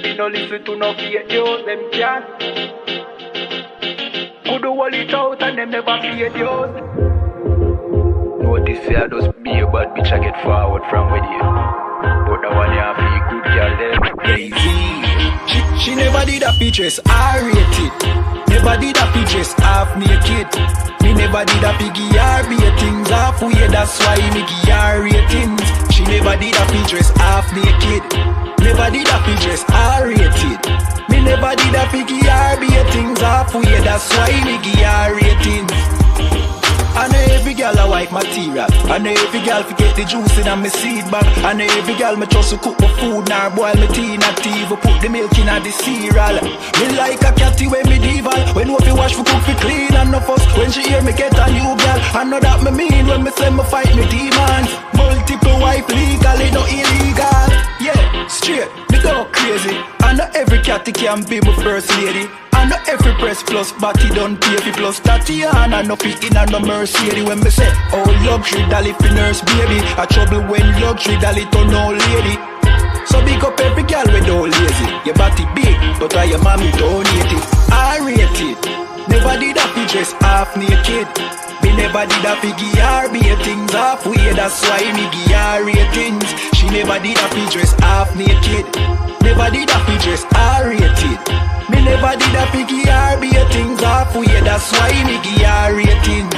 Baby, no listen to no fake news, them can't. Could do all it out and them never pay yours. Notice I just be a bad bitch, I get forward from with you. But the one you have feel good girl then. Lazy. She never did a features, I rate it. Never did a features, half naked. Me never did a piggy RB things half way, that's why me give her ratings. She never did a features, half naked. Never did a features, I rated. Me never did a piggy RB things half way, that's why me give her ratings. I know every girl I wipe material. I know every girl forget the juice in my seed bag. I know every girl me trust to cook my food, nor boil my tea, not even put the milk in the cereal. Me like a catty when me dival. When we wash for cook for clean and no fuss. When she hear me get a new girl, I know that me mean when me say me fight me demons. Multiple wife legally, no illegal. Yeah, straight, me go crazy. I know every catty can be my first lady. I know every press plus body done pay fi plus Tatiana no fit in a no Mercedes. When me say oh luxury dolly fi nurse baby, a trouble when luxury dolly turn old lady. So big up every girl when don't lazy. Your body big, but I your mommy donate it. I rate it. Never did a fi dress half naked. Me never did a fi give her be things halfway. That's why me give her ratings. She never did a fi dress half naked. Never did a fi dress I rated. Me never did a piggy RB things halfway, that's why me give her ratings.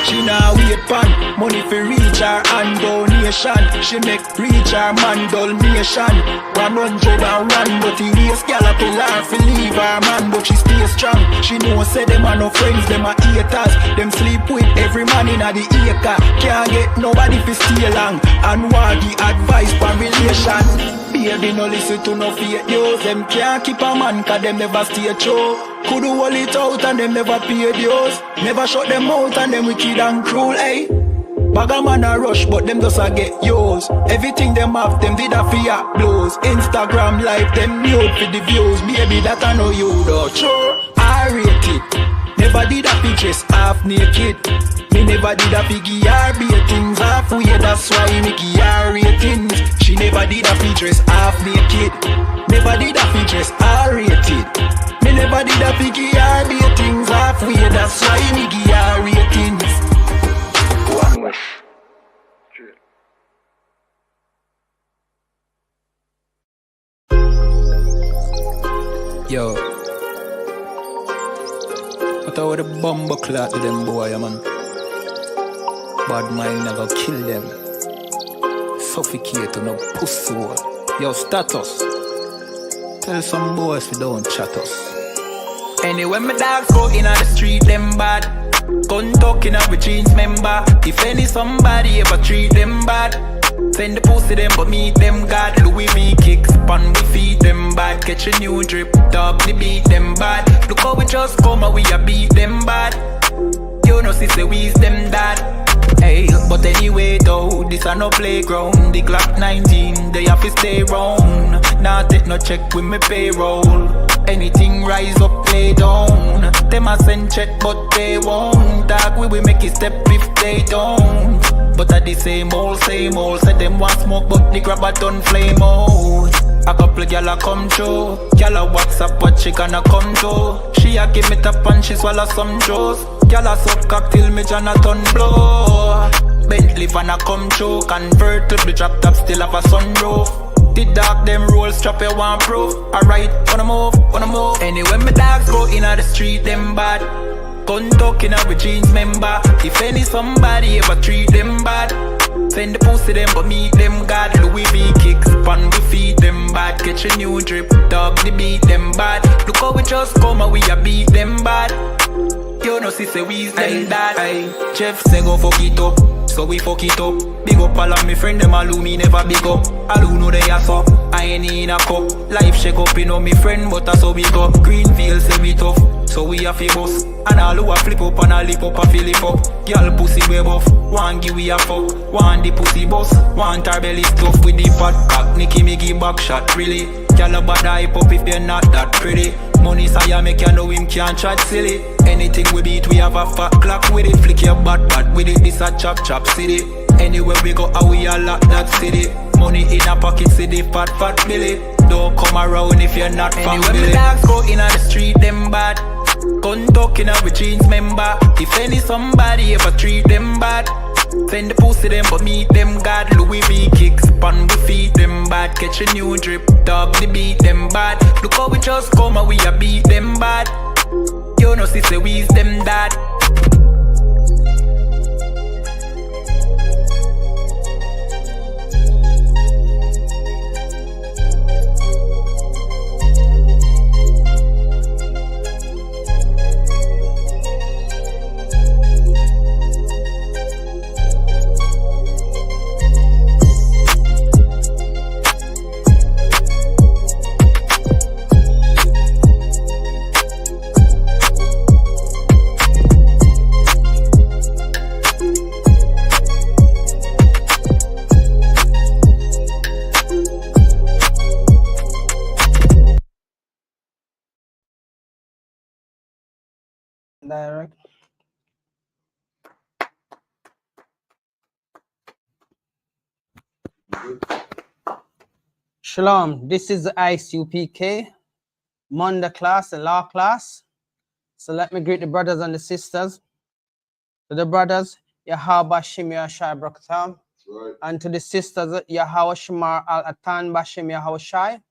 She now wait pan, money for reach her and donation. She make reach her man donation. 100 and run, but the race gallop her fi leave her man, but she stay strong. She know say them are no friends, them are haters. Them sleep with every man in the acre. Can't get nobody fi stay long, and want the advice for relation. Baby, no listen to no fake news. Them can't keep a man, cause them never stay true. Could do all it out and them never pay dues. Never shut them out and them wicked and cruel, eh? Bag a man a rush, but them just a get yours. Everything them have, them did a fear blows. Instagram live, them nude for the views. Baby, that I know you though. Sure, I rate it. Never did a pictures half naked. Me never did a piggy RB things halfway, that's why me give her ratings. She never did a features half naked. Never did a features I rated. Me never did a piggy RB things halfway, that's why me give her ratings. One wish. Yo, what about the bomber clock to them boy, man? Bad mind never kill them. Suffocate to no pussy. Yo, status. Tell some boys we don't chat us. Anyway, my dogs go in on the street, them bad. Gun talking up with jeans member. If any somebody ever treat them bad, send the pussy them but meet them God. Louis V kicks, pan we feed them bad. Catch a new drip, doubly beat them bad. Look how we just come and we a beat them bad. You know sister we's them dad. Hey, but anyway though, this a no playground. The Glock 19, they have to stay round. Nah take no check with me payroll. Anything rise up, play down. Them a send check but they won't. Dog we make it step if they don't. But at the same old, said them want smoke but the grab a ton flame out. A couple gyal a come through. Gyal a WhatsApp what she gonna come to. She a give me tap and she swallow some juice. Gyal a suck cock till me Jonathan blow. Bentley van a come through. Convertible drop top still have a sunroof. The dog them roll strap you one proof. Alright, wanna move. Anyway my dogs go in on the street them bad. Gun talking up with jeans member. If any somebody ever treat them bad, send the pussy them but meet them God. Louis V kicks, pan we feed them bad. Catch a new drip, dog the beat them bad. Look how we just come and we a beat them bad. You know sister we's them dad. Jeff say go fuck it up, so we fuck it up. Big up all of me friend them all who me never big up. All who know they are so, I ain't in a cup. Life shake up, you know me friend but I so big up. Greenfield say we tough, so we a fi boss. And all who a flip up and a lip up a fill it up. Girl pussy way buff, one give we a fuck. One the pussy boss, one her belly stuff with the fat cock. Nicky me give back shot really. Girl a bad hype up if you're not that pretty. Money say make you know him can't chat silly. Anything we beat we have a fat clock with it. Flick your bad with it, this a chop city. Anywhere we go we a lock that city. Money in a pocket city, fat billy. don't come around if you're not family. When the dogs go in on the street, them bad. Gun talking up with jeans member. If any somebody ever treat them bad, send the pussy them but meet them God. Louis V kicks upon we feed them bad. Catch a new drip, dog they beat them bad. Look how we just come and we a beat them bad. You know sister we's them dad. Direct. Shalom, this is the ISUPK Monday class, the law class. So let me greet the brothers and the sisters. To the brothers, Yahweh Bashim Yahshai Brakatam. Right. And to the sisters, Yahweh Shemar Al Atan Bashim Yahweh Shai.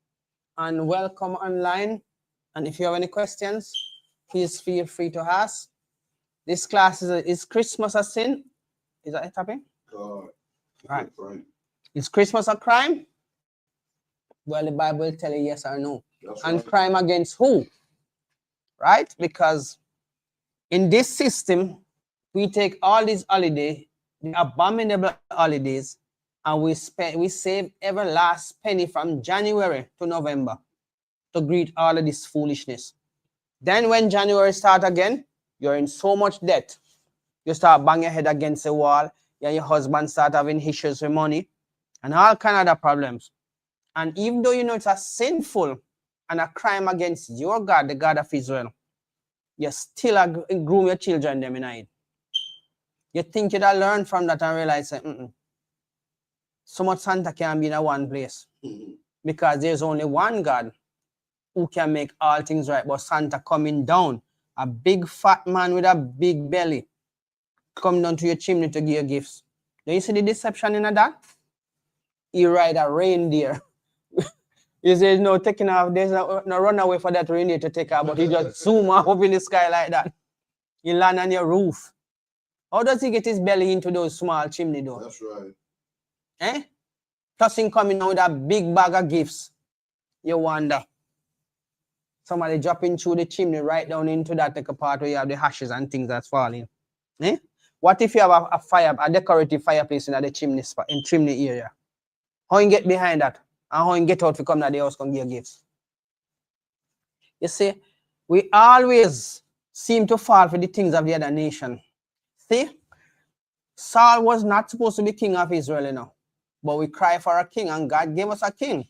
And welcome online. And if you have any questions, please feel free to ask. This class is Christmas a sin? Is that a topic? Right. Is Christmas a crime? Well, the Bible will tell you yes or no. That's and right. Crime against who? Right? Because in this system, we take all these holidays, the abominable holidays, and we save every last penny from January to November to greet all of this foolishness. Then when January starts again, you're in so much debt. You start banging your head against the wall. Yeah, your husband start having issues with money and all kind of other problems. And even though you know it's a sinful and a crime against your God, the God of Israel, you still groom your children them in it. You think you'd learn from that and realize so much Santa can't be in one place. Because there's only one God who can make all things right. But Santa coming down, a big fat man with a big belly, come down to your chimney to give you gifts. Do you see the deception in that? He ride a reindeer. You say no taking off, there's no run away for that reindeer to take off, but he just zoom up in the sky like that. He land on your roof. How does he get his belly into those small chimney doors? That's right. Eh? Plus him coming out with a big bag of gifts. You wonder. Somebody dropping through the chimney right down into that like a part where you have the ashes and things that's falling. Eh? What if you have a decorative fireplace in the chimney spot, in chimney area? How you get behind that? And how you get out to come to the house and give gifts? You see, we always seem to fall for the things of the other nation. See, Saul was not supposed to be king of Israel, you know, but we cry for a king and God gave us a king.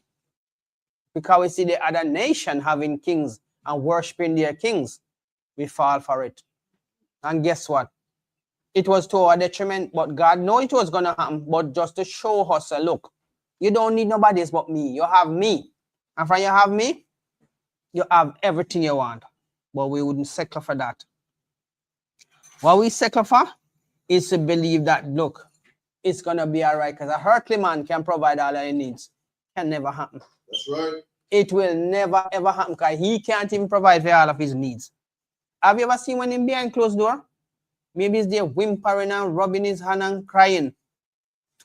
Because we see the other nation having kings and worshiping their kings, we fall for it. And guess what? It was to our detriment, but God knew it was going to happen, but just to show us, look, you don't need nobody else but me. You have me. And from you have me, you have everything you want. But we wouldn't settle for that. What we settle for is to believe that, look, it's going to be all right because a earthly man can provide all our needs. Can never happen. That's right. It will never, ever happen because he can't even provide for all of his needs. Have you ever seen when him behind closed door? Maybe he's there whimpering and rubbing his hand and crying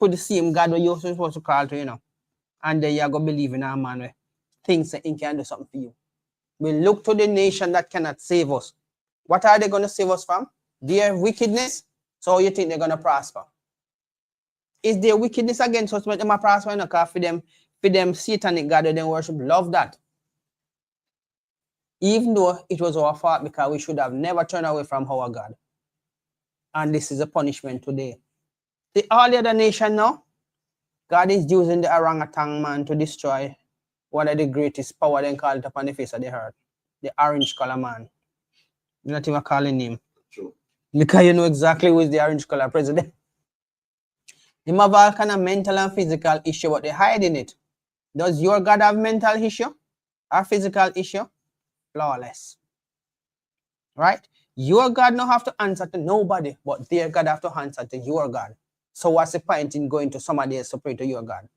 to the same God that you're supposed to call to, you know. And then you're going to believe in a man where thinks that he can do something for you. We look to the nation that cannot save us. What are they going to save us from? Their wickedness. So you think they're going to prosper? Is their wickedness against us when they prosper? Because for them satanic God that they worship, love that. Even though it was our fault because we should have never turned away from our God. And this is a punishment today. All the other nation now, God is using the orangutan man to destroy one of the greatest power they call it upon the face of the earth. The orange color man. You're not even calling him. True. Because you know exactly who is the orange color president. They have all kind of mental and physical issue, but they hiding it. Does your God have mental issue or physical issue? Flawless. Right? Your God don't have to answer to nobody, but their God have to answer to your God. So what's the point in going to somebody else to pray to your God?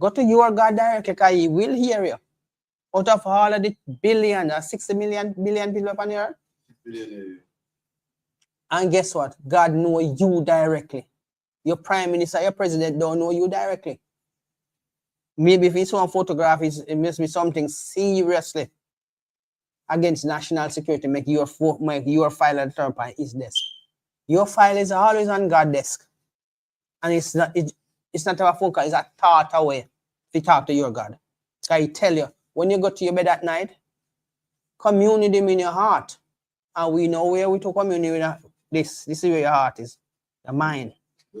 Go to your God directly, because he will hear you. Out of all of the billion or 60 billion people upon the earth. And guess what? God knows you directly. Your prime minister, your president don't know you directly. Maybe if it's one photograph, it must be something seriously against national security, make your file at the top of his desk. Your file is always on God's desk. And it's not a phone call, it's a thought away to talk to your God. I tell you, when you go to your bed at night, commune with him in your heart. And we know where we to commune with this. This is where your heart is, your mind.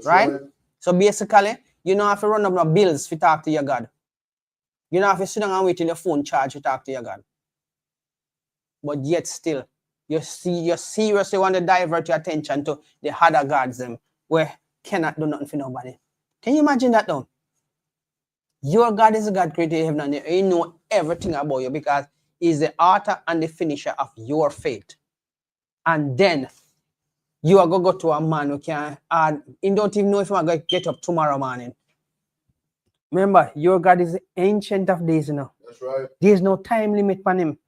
Right? So basically, you don't have to run up no bills to talk to your God. You don't have to sit down and wait till your phone charge to talk to your God. But yet still, you seriously want to divert your attention to the other gods them where cannot do nothing for nobody. Can you imagine that though? Your God is a God created heaven and earth. He knows everything about you because he's the author and the finisher of your faith. And then you are going to go to a man who can, and he don't even know if you're going to get up tomorrow morning. Remember, your God is the ancient of days, you know. That's right. There's no time limit on him.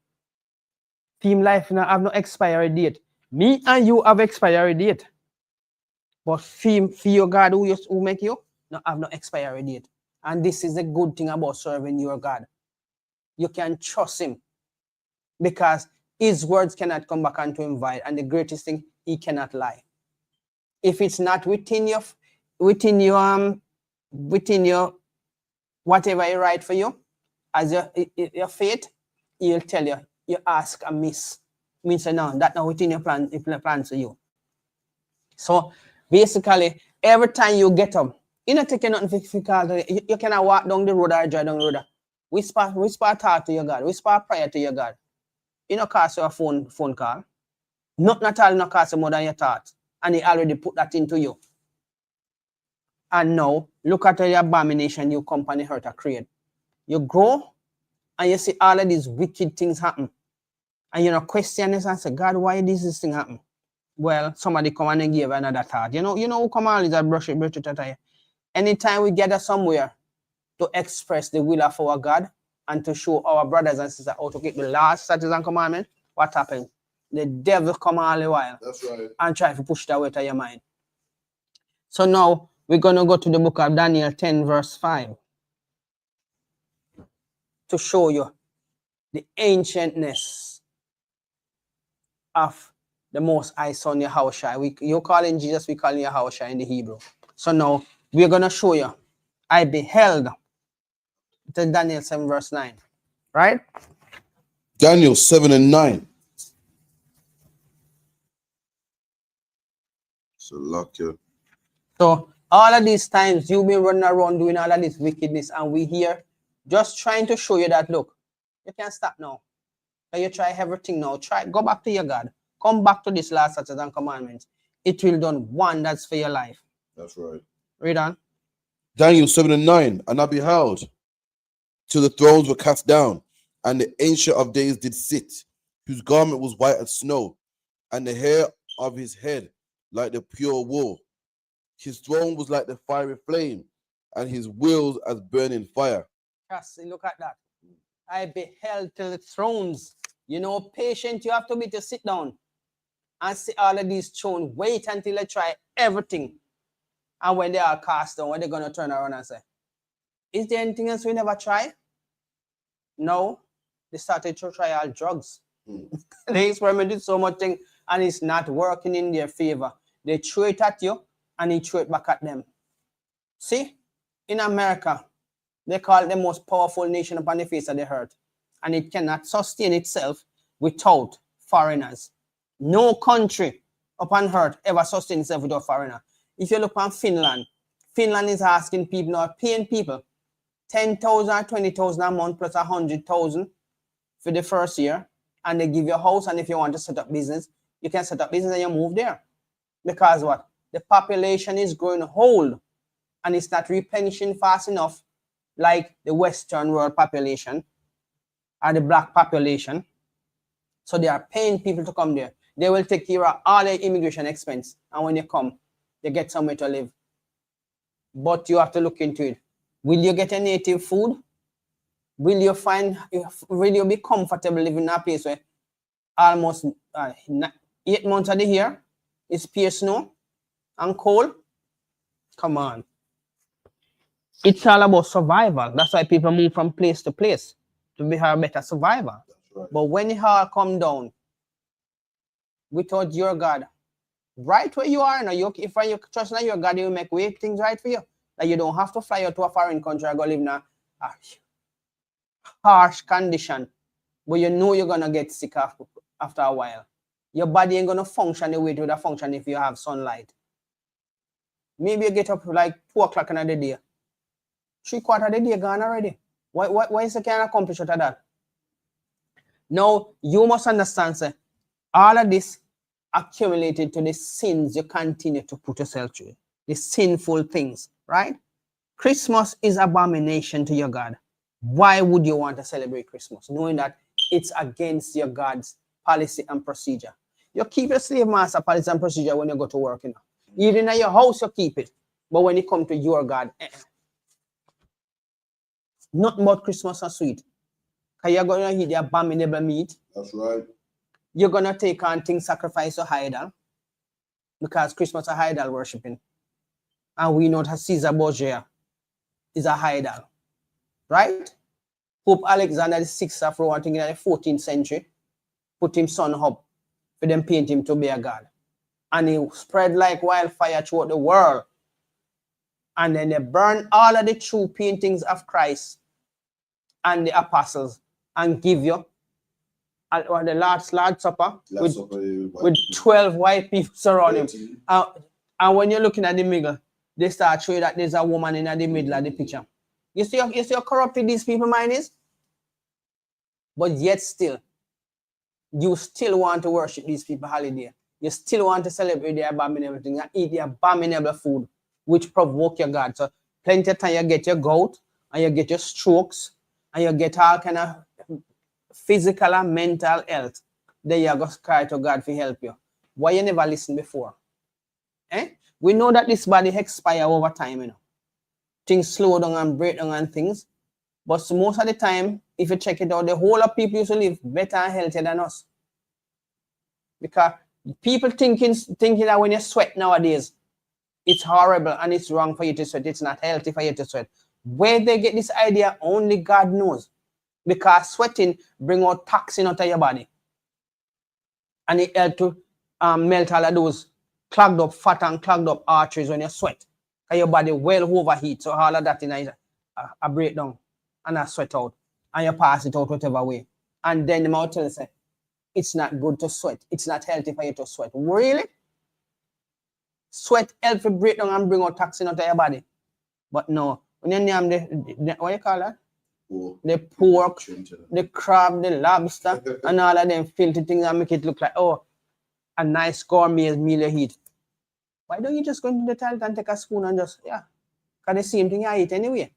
Team life now have no expiry date. Me and you have expiry date. But for your God who make you, no have no expiry date. And this is the good thing about serving your God. You can trust him because his words cannot come back unto him void. And the greatest thing, he cannot lie. If it's not within your whatever he write for you, as your faith, he'll tell you, you ask amiss. Means no, that's not within your plan, plans for you. So basically, every time you get up, you not taking nothing difficult. You cannot walk down the road or drive down the road. Whisper talk to your God. Whisper prayer to your God. You know, cost you a phone call. Not at all, not cost you more than your thought. And he already put that into you. And now, look at the abomination you company hurt or create. You grow and you see all of these wicked things happen. And you know, question this and say, God, why does this thing happen? Well, somebody come and give another thought. You know who come always that brush it. Anytime we gather somewhere to express the will of our God and to show our brothers and sisters how to keep the last statutes and commandments, what happens? The devil come all the while. That's right. And try to push that away to your mind. So now we're going to go to the book of Daniel 10 verse 5 to show you the ancientness of the Most High Son Yahushua. You're calling Jesus, we call him Yahushua in the Hebrew. So now we're going to show you. I beheld. To Daniel 7 verse 9. Right? Daniel 7 and 9. So luck you. So all of these times you've been running around doing all of this wickedness, and we here just trying to show you that look, you can't stop now. So you try everything now. Go back to your God. Come back to this last statutes and commandments. It will done wonders for your life. That's right. Read on. Daniel 7 and 9. And I beheld till the thrones were cast down, and the Ancient of Days did sit, whose garment was white as snow, and the hair of his head like the pure wool. His throne was like the fiery flame, and his wheels as burning fire. Just look at that. I beheld till the thrones. You know, patient you have to be to sit down and see all of these thrones. Wait until they try everything. And when they are cast down, what they're going to turn around and say, is there anything else we never try? No. They started to try all drugs. They experimented so much thing, and it's not working in their favor. They throw it at you, and he throw it back at them. See? In America, they call it the most powerful nation upon the face of the earth. And it cannot sustain itself without foreigners. No country upon earth ever sustains itself without foreigner. If you look on Finland, Finland is asking people, now paying people 10,000 or 20,000 a month plus 100,000 for the first year. And they give you a house, and if you want to set up business, you can set up business and you move there. Because what? The population is growing old, and it's not replenishing fast enough like the Western world population and the black population. So they are paying people to come there. They will take care of all the immigration expense. And when you come, you get somewhere to live. But you have to look into it. Will you get a native food? Will you be comfortable living in a place where almost 8 months of the year is pure snow and cold? Come on. It's all about survival. That's why people move from place to place to have better survival. Right. But when it all come down without your God, right where you are now, if you trust in your God, He will make things right for you. Like you don't have to fly out to a foreign country and go live in a harsh condition, but you know you're gonna get sick after a while. Your body ain't gonna function the way it would have function if you have sunlight. Maybe you get up like 2 o'clock in the day. 3/4 of the day gone already. Why is you can't accomplish out of that? Now you must understand, sir, all of this accumulated to the sins you continue to put yourself through, the sinful things, right? Christmas is abomination to your God. Why would you want to celebrate Christmas, knowing that it's against your God's policy and procedure? You keep your slave master policy and procedure when you go to work, you know. Even in your house, you keep it. But when it comes to your God, nothing but Christmas are sweet. Because you're going to eat the abominable meat. That's right. You're going to take on things sacrifice to idol. Because Christmas is idol worshiping. And we know that Caesar Borgia is a idol. Right? Pope Alexander VI of Rome, I think in the 14th century, put him son up for them paint him to be a god. And he spread like wildfire throughout the world. And then they burned all of the true paintings of Christ and the apostles and give you the Lord's Supper with 12 white people surrounding him. And when you're looking at the middle, they start showing that there's a woman in the middle of the picture. You see how corrupted these people mind is? But yet still, you still want to worship these people holiday. You still want to celebrate the abominable things and eat the abominable food, which provoke your God. So plenty of time you get your gout, and you get your strokes, and you get all kind of physical and mental health. Then you go cry to God for help you. Why you never listen before? We know that this body expire over time, you know. Things slow down and break down and things. But most of the time, if you check it out, the whole of people used to live better and healthier than us. Because people thinking that when you sweat nowadays, it's horrible and it's wrong for you to sweat. It's not healthy for you to sweat. Where they get this idea, only God knows. Because sweating brings out toxin out of your body. And it helps to melt all of those clogged up fat and clogged up arteries when you sweat. And your body well overheat. So all of that in a breakdown and a sweat out. And you pass it out whatever way. And then the mouth tells you, it's not good to sweat. It's not healthy for you to sweat. Really? Sweat helps to break down and bring out toxin out of your body. But no. When you name the what you call that? The pork, the crab, the lobster, and all of them filthy things that make it look like, oh, a nice gourmet meal you eat. Why don't you just go into the toilet and take a spoon and just, yeah. Because the same thing you eat anyway.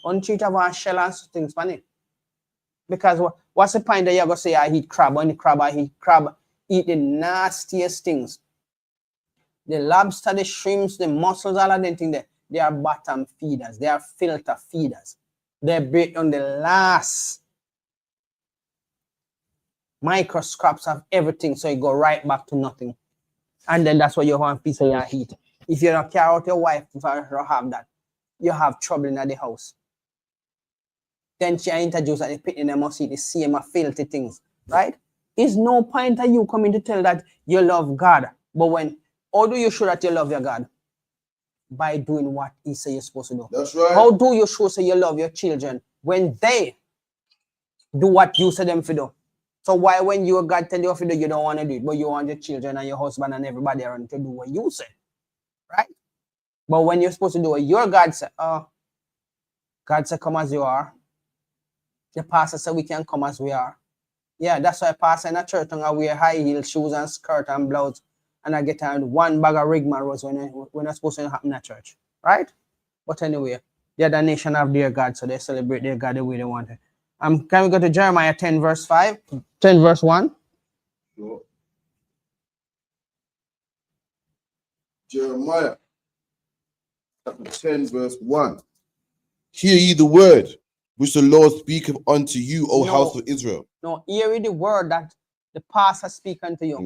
Untreat of a shell and things funny. Because what's the point that you're going to say I eat crab? When the crab, I eat crab, eat the nastiest things. The lobster, the shrimps, the mussels, all of them things there. They are bottom feeders. They are filter feeders. They break down the last microscopes of everything, so you go right back to nothing. And then that's what you want piece of your heat. If you don't carry out your wife to have that, you have trouble in the house. Then she introduced that the pit in them must eat the same filthy things, right? It's no point of you coming to tell that you love God. But how do you show that you love your God? By doing what He says you're supposed to do. That's right. How do you show say you love your children when they do what you say them to do? So why when your God tell you to do, you don't want to do it, but you want your children and your husband and everybody around to do what you say, right? But when you're supposed to do what your God said, God said, come as you are. The pastor said we can come as we are. Yeah, that's why pastor in a church and I wear high heel shoes and skirt and blouse. And I get on one bag of rigmaroles when I'm supposed to happen at church, right? But anyway, The other nation have their God, so they celebrate their God the way they want it. Can we go to Jeremiah 10 verse 5? 10 verse 1? Sure. Jeremiah chapter 10, verse 1. Hear ye the word which the Lord speaketh unto you, O house of Israel. No, hear ye the word that the pastor speak unto you.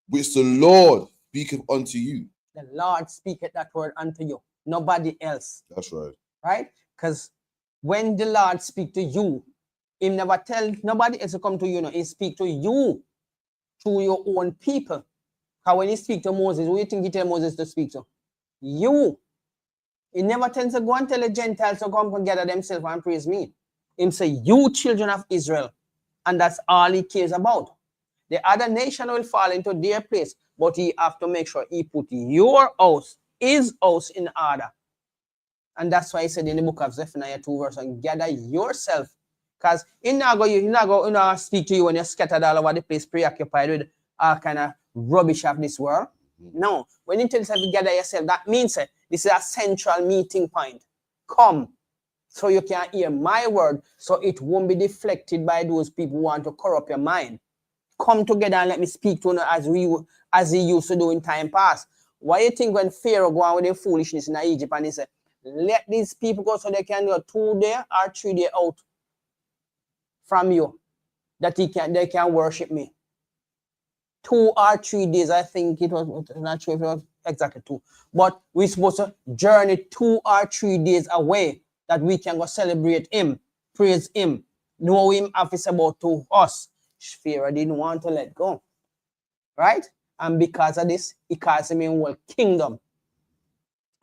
Which the Lord speaketh unto you. The Lord speaketh that word unto you. Nobody else. That's right. Right? Because when the Lord speak to you, he never tell nobody else to come to you. No, he speak to you through your own people. Because when he speak to Moses, who you think he tell Moses to speak to? You. He never tells to go and tell the Gentiles to come and gather themselves and praise me. He say, you children of Israel. And that's all he cares about. The other nation will fall into their place, but he have to make sure he put your house, his house in order. And that's why he said in the book of Zephaniah 2 verse 1, gather yourself. Because he not go speak to you when you're scattered all over the place, preoccupied with all kind of rubbish of this world. No. When he tells you to gather yourself, that means this is a central meeting point. Come. So you can hear my word, so it won't be deflected by those people who want to corrupt your mind. Come together and let me speak to you as he used to do in time past. Why you think when Pharaoh go on with their foolishness in Egypt and he said, let these people go so they can go 2 days or 3 days out from you, that they can worship me. 2 or 3 days, I think it was, not sure if it was exactly 2, but we're supposed to journey 2 or 3 days away, that we can go celebrate him, praise him, know him if it's about to us. Pharaoh didn't want to let go, right? And because of this, he calls him in whole kingdom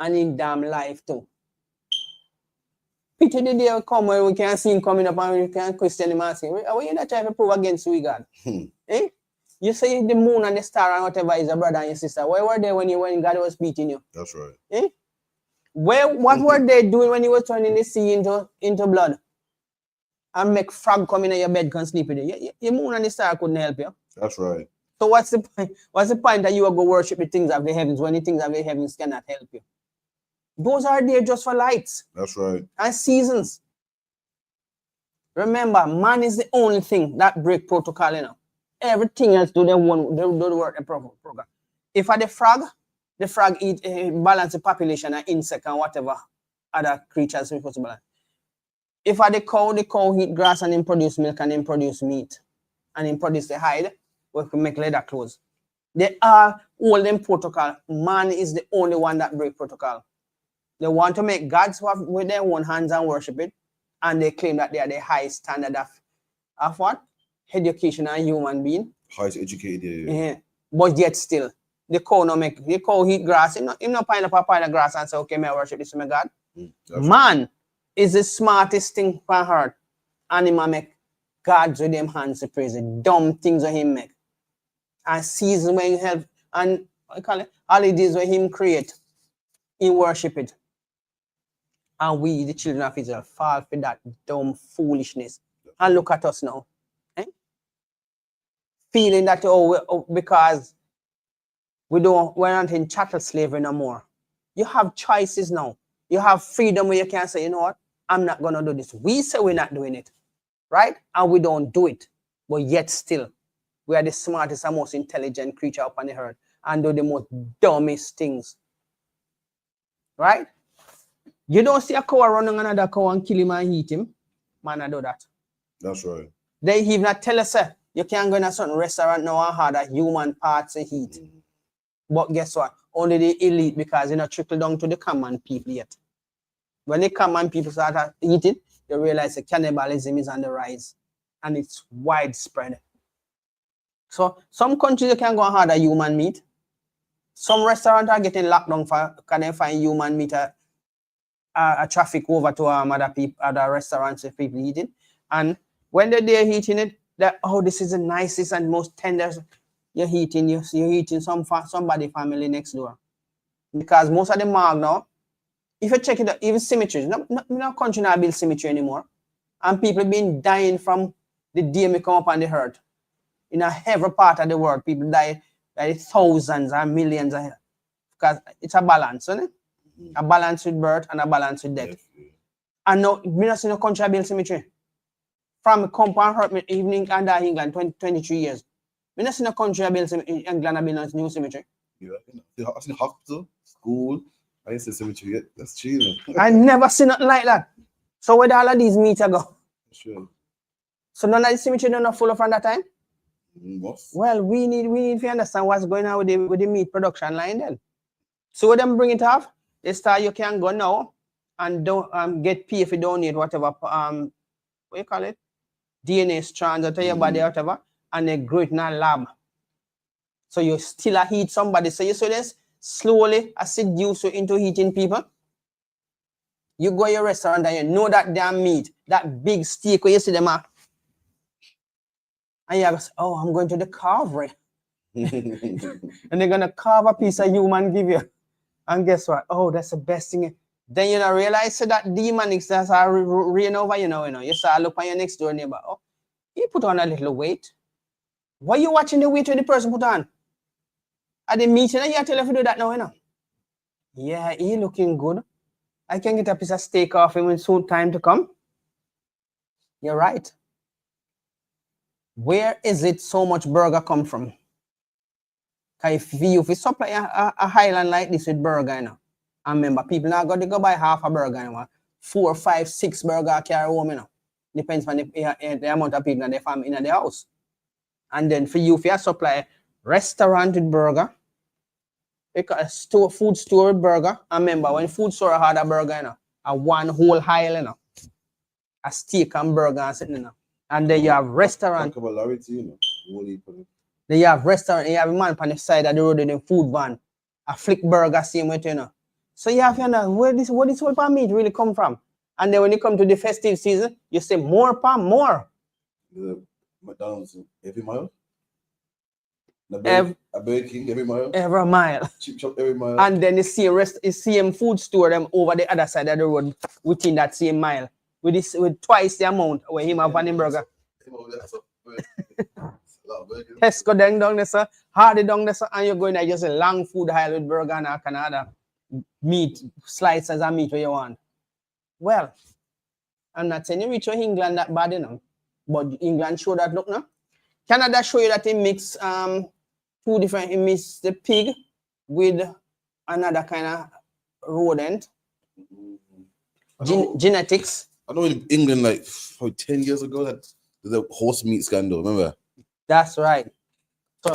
and in damn life too. Pity the day will come when we can see him coming up and we can question him and say, are you not trying to prove against we God? Eh? You say the moon and the star and whatever is a brother and your sister. Where were they when God was beating you? That's right. Eh? What were they doing when you were turning the sea into blood? And make frog come in your bed and sleep with you. Your moon and the star couldn't help you. That's right. So what's the point? What's the point that you will go worship the things of the heavens when the things of the heavens cannot help you? Those are there just for lights. That's right. And seasons. Remember, man is the only thing that break protocol, you know. Everything else do the work and program. If the frog eat balance the population and insect and whatever other creatures supposed to balance. If the cow eat grass and then produce milk and then produce meat and then produce the hide, we can make leather clothes. They are all them protocol. Man is the only one that break protocol. They want to make gods with their own hands and worship it, and they claim that they are the highest standard of what? Education and human being. Highest educated. Yeah. But yet still, the cow eat grass. He not pile up a pile of grass and say, okay, may I worship this my God? Man is the smartest thing on earth. And he make gods with them hands to praise it. Dumb things that him make. And season when he help, and I call it holidays where him create. He worship it. And we, the children of Israel, fall for that dumb foolishness. And look at us now. Feeling that, because we're not in chattel slavery no more. You have choices now. You have freedom where you can say, you know what? I'm not going to do this. We say we're not doing it. Right? And we don't do it. But yet still, we are the smartest and most intelligent creature up on the earth and do the most dumbest things. Right? You don't see a cow running another cow and kill him and eat him. Man, I do that. That's right. They even not tell us, you can't go in a certain restaurant now and have that human parts to eat. But guess what? Only the elite, because you know trickle down to the common people yet. When the common people start eating, you realize the cannibalism is on the rise. And it's widespread. So some countries you can go and have a human meat. Some restaurants are getting locked down can they find human meat a traffic over to other restaurants if people eating. And when they're eating it, this is the nicest and most tender. You're eating somebody family next door. Because most of the mark now, if you check it out, even cemeteries, no country not build cemetery anymore. And people been dying from the day we come up on the earth. In every part of the world, people die by thousands and millions. Because it's a balance, isn't it? A balance with birth and a balance with death. And now, me not see no country build cemetery. From compound hurt me evening and England 23 years. Me not see no country build cemetery. England build a new cemetery. Yeah, I've seen hospital, school. I ain't seen cemetery yet. That's cheating. I never seen nothing like that. So where do all of these meat go? Sure. So none of the cemetery don't full from that time? Most. Well, we need to understand what's going on with the meat production line then. So when them bring it off, they start you can go now and don't get paid if you donate whatever what you call it? DNA strands or your body or whatever, and they grow it in a lab. So you still heat somebody. So you see this slowly seduce you into heating people. You go to your restaurant and you know that damn meat, that big steak where you see them at. And you go, oh, I'm going to the carvery. And they're gonna carve a piece of human give you. And guess what? Oh, that's the best thing. Then you know realize that demonics that's reign over you know. You start look on your next door neighbor. Oh, he put on a little weight. Why you watching the weight when the person put on? At the meeting, you tell if you do that now, you know. Yeah, he looking good. I can get a piece of steak off him when soon time to come. You're right. Where is it so much burger come from? If you supply a highland like this with burger, you know, and remember, people now got to go buy half a burger, you know, 4, 5, 6 burger carry home, you know. Depends on the amount of people in their family in their house. And then for you, if you supply restaurant with burger, food store with burger, and remember, when food store had a burger, you know, a one whole aisle, you know, a steak and burger and sitting, you know. And then you have restaurant. Then you have restaurant, you have a man on the side of the road in a food van, a flick burger, same way, you know. So you have to know where this whole pan meat really come from. And then when you come to the festive season, you say more pan, more. McDonald's every mile? A Burger King every mile? Every mile. Chip shop every mile. And then the same food store them over the other side of the road within that same mile. With twice the amount where him have one burger. Tesco down there, sir. Hardy down there, sir. And you're going there just a long food aisle with burger and all kind of other meat, slices of meat where you want. Well, I'm not saying you reach England that bad, you know. But England show that look now. Canada show you that they mix two different, it mix the pig with another kind of rodent. Genetics. I know in England, like 10 years ago, that the horse meat scandal, remember? That's right. So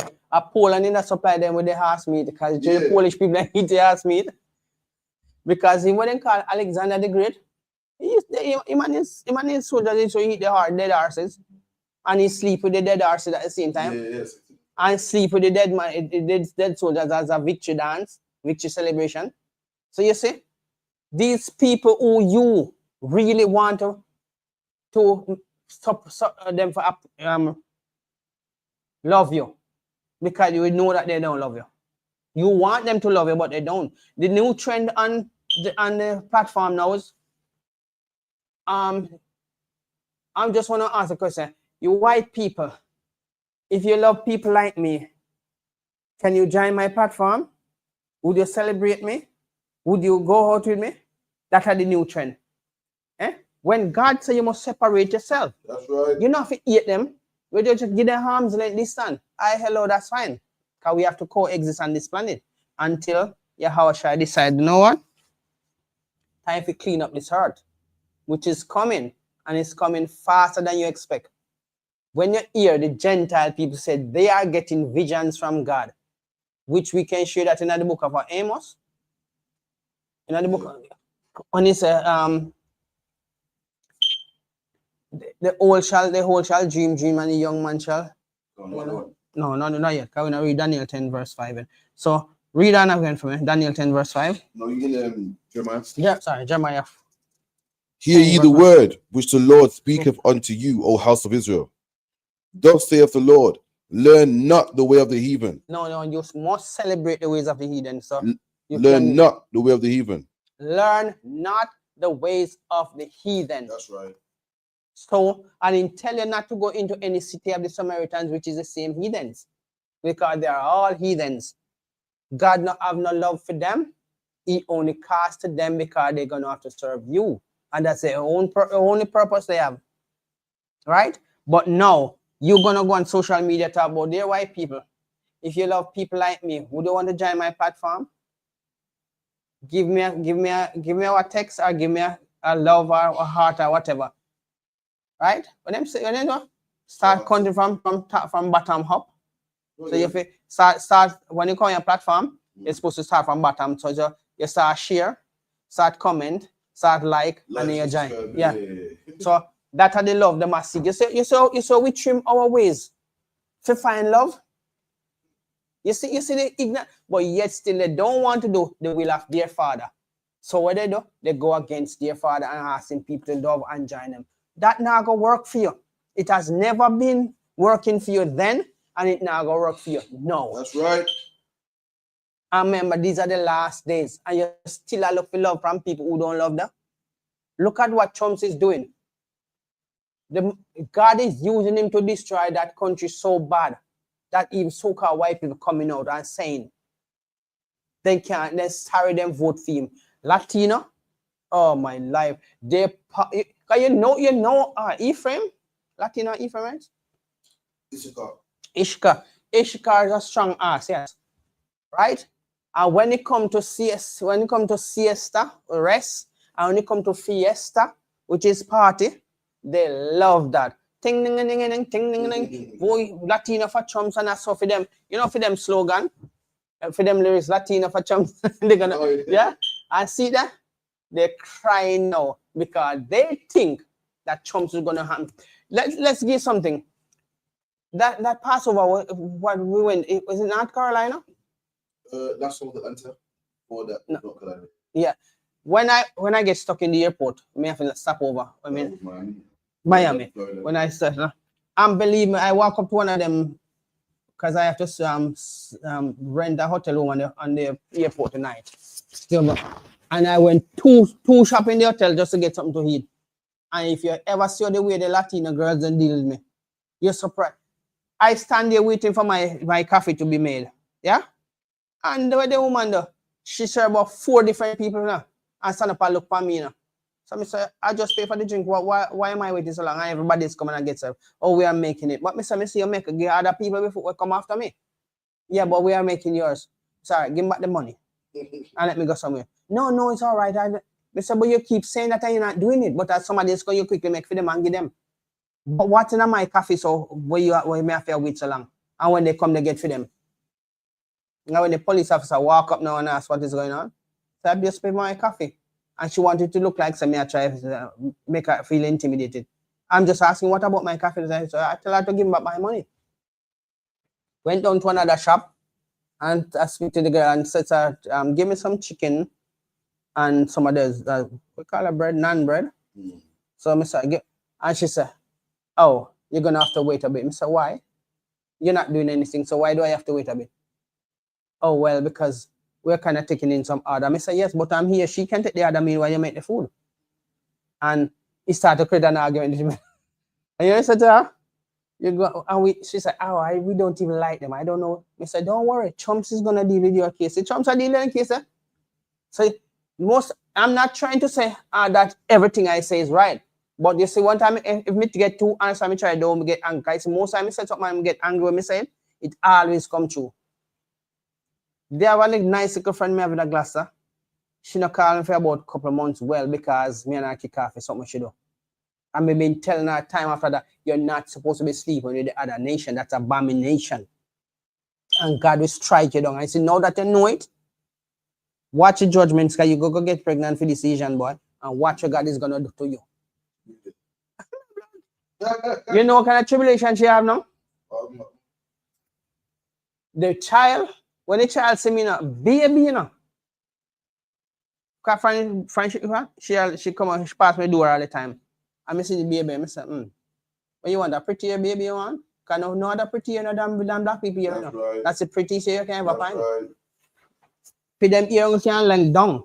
Poland in that supply them with the horse meat because the Polish people eat the horse meat. Because he wasn't called Alexander the Great. He and his soldiers, so he eat the dead horses. And he sleep with the dead horses at the same time. Yes. And sleep with the dead man, dead soldiers as a victory dance, victory celebration. So you see, these people who you really want to stop them for love you, because you know that they don't love you. You want them to love you, but they don't. The new trend on the platform now is I just want to ask a question. You white people, if you love people like me, can you join my platform? Would you celebrate me? Would you go out with me? That's the new trend. When God says you must separate yourself, that's right. You don't have to eat them. We just give them arms like this stand. Hello, that's fine. Because we have to coexist on this planet until Yahweh decide, you know what? Time to clean up this earth, which is coming, and it's coming faster than you expect. When you hear the Gentile people say they are getting visions from God, which we can share that in the book of Amos. In the book, when he said, the whole shall dream, and the young man shall. No, not yet. Because we read Daniel 10, verse 5. So read on again for me. Daniel 10, verse 5. No, you can Jeremiah. Yeah, sorry, Jeremiah. Hear ye the word which the Lord speaketh unto you, O house of Israel. Thus saith the Lord, learn not the way of the heathen. No, you must celebrate the ways of the heathen. So learn not the way of the heathen. Learn not the ways of the heathen. That's right. So, I didn't tell you not to go into any city of the Samaritans, which is the same heathens, because they are all heathens. God not have no love for them, It only costs to them because they're gonna have to serve you, and that's their only purpose they have, right? But now you're gonna go on social media talk about their white people. If you love people like me, would you want to join my platform? Give me a text or give me a love or a heart or whatever, right? When them say, when they know, start counting from bottom up. So if you start when you call your platform, you're supposed to start from bottom. So you start share, start comment, start like and then you join. Yeah. So that's how they love the massive. You see we trim our ways to find love. You see the ignorant, but yet still they don't want to do the will of their father. So what they do, they go against their father and asking people to love and join them. That not gonna work for you. It has never been working for you then, and it not gonna work for you. No. That's right. And remember, these are the last days, and you still look for love from people who don't love them. Look at what Trump is doing. God is using him to destroy that country so bad that even so-called white people coming out and saying they can't necessarily them vote for him. Latino, oh my life, you know Ephraim, Latino Ephraim, right? Ishka is a strong ass, yes, right? And when it come to siesta, rest, and when it come to fiesta, which is party, they love that. Ting ding ding ding ting ding ding. Boy, Latino for chumps and that's so for them. You know, for them slogan, for them lyrics, Latino for chumps. They're gonna, yeah. And see that they're crying now because they think that chumps is gonna happen. Let's give something. That Passover, what we went, was it North Carolina? That's all the answer for that. No. North Carolina. Yeah. When I get stuck in the airport, I may have to stop over. I mean, Miami. When I said, and believe me, I walk up to one of them because I have to rent a hotel room on the airport tonight. Still, and I went two shop in the hotel just to get something to eat. And if you ever see the way the Latino girls then deal with me, you're surprised. I stand there waiting for my coffee to be made. Yeah? And the woman, she served about 4 different people now. And stand up and look for me now. So I say, I just pay for the drink. Why am I waiting so long? And everybody's coming and get served. Oh, we are making it. But I say, you make it. Give other people before come after me. Yeah, but we are making yours. Sorry, give me back the money. And let me go somewhere. No, it's all right. I say, but you keep saying that you're not doing it. But as somebody else, you quickly make for them and give them. But what's in my coffee so where you may have to wait so long? And when they come, they get for them. Now when the police officer walk up now and ask what is going on, so I just pay my coffee. And she wanted to look like something. I try to make her feel intimidated. I'm just asking, what about my coffee? So I tell her to give me back my money. Went down to another shop and I speak to the girl and said, give me some chicken and some of those, we call it bread, naan bread. So I said, and she said, oh, you're going to have to wait a bit. I said, why? You're not doing anything, so why do I have to wait a bit? Oh, well, because we're kind of taking in some order. I said, yes, but I'm here. She can take the other meal while you make the food. And he started to create an argument. And you know, I said to her, you go, and she said, oh, we don't even like them. I don't know. I said, don't worry. Chumps is going to deal with your case. The Chumps are dealing with your case. So I'm not trying to say that everything I say is right. But you see, one time, if me get too honest, I try to get angry. So most time I say something, I get angry when I say it always come true. They have a nice little friend me have in a glass. She not call me for about a couple of months well because me and her kick off is something she do. And me been telling her time after that, you're not supposed to be sleeping with the other nation. That's abomination. And God will strike you down. I say, now that you know it, watch your judgments because you go get pregnant for this Asian boy and watch what God is going to do to you. You know what kind of tribulation she have now? The child, when the child see me now, baby, you know. Because friendship, she come and she pass my door all the time. And I see the baby, I say, when you want a prettier baby you want? Because no other prettier than black people here. That's, right. That's the prettiest you can ever find. Right. For them here, you can lay down.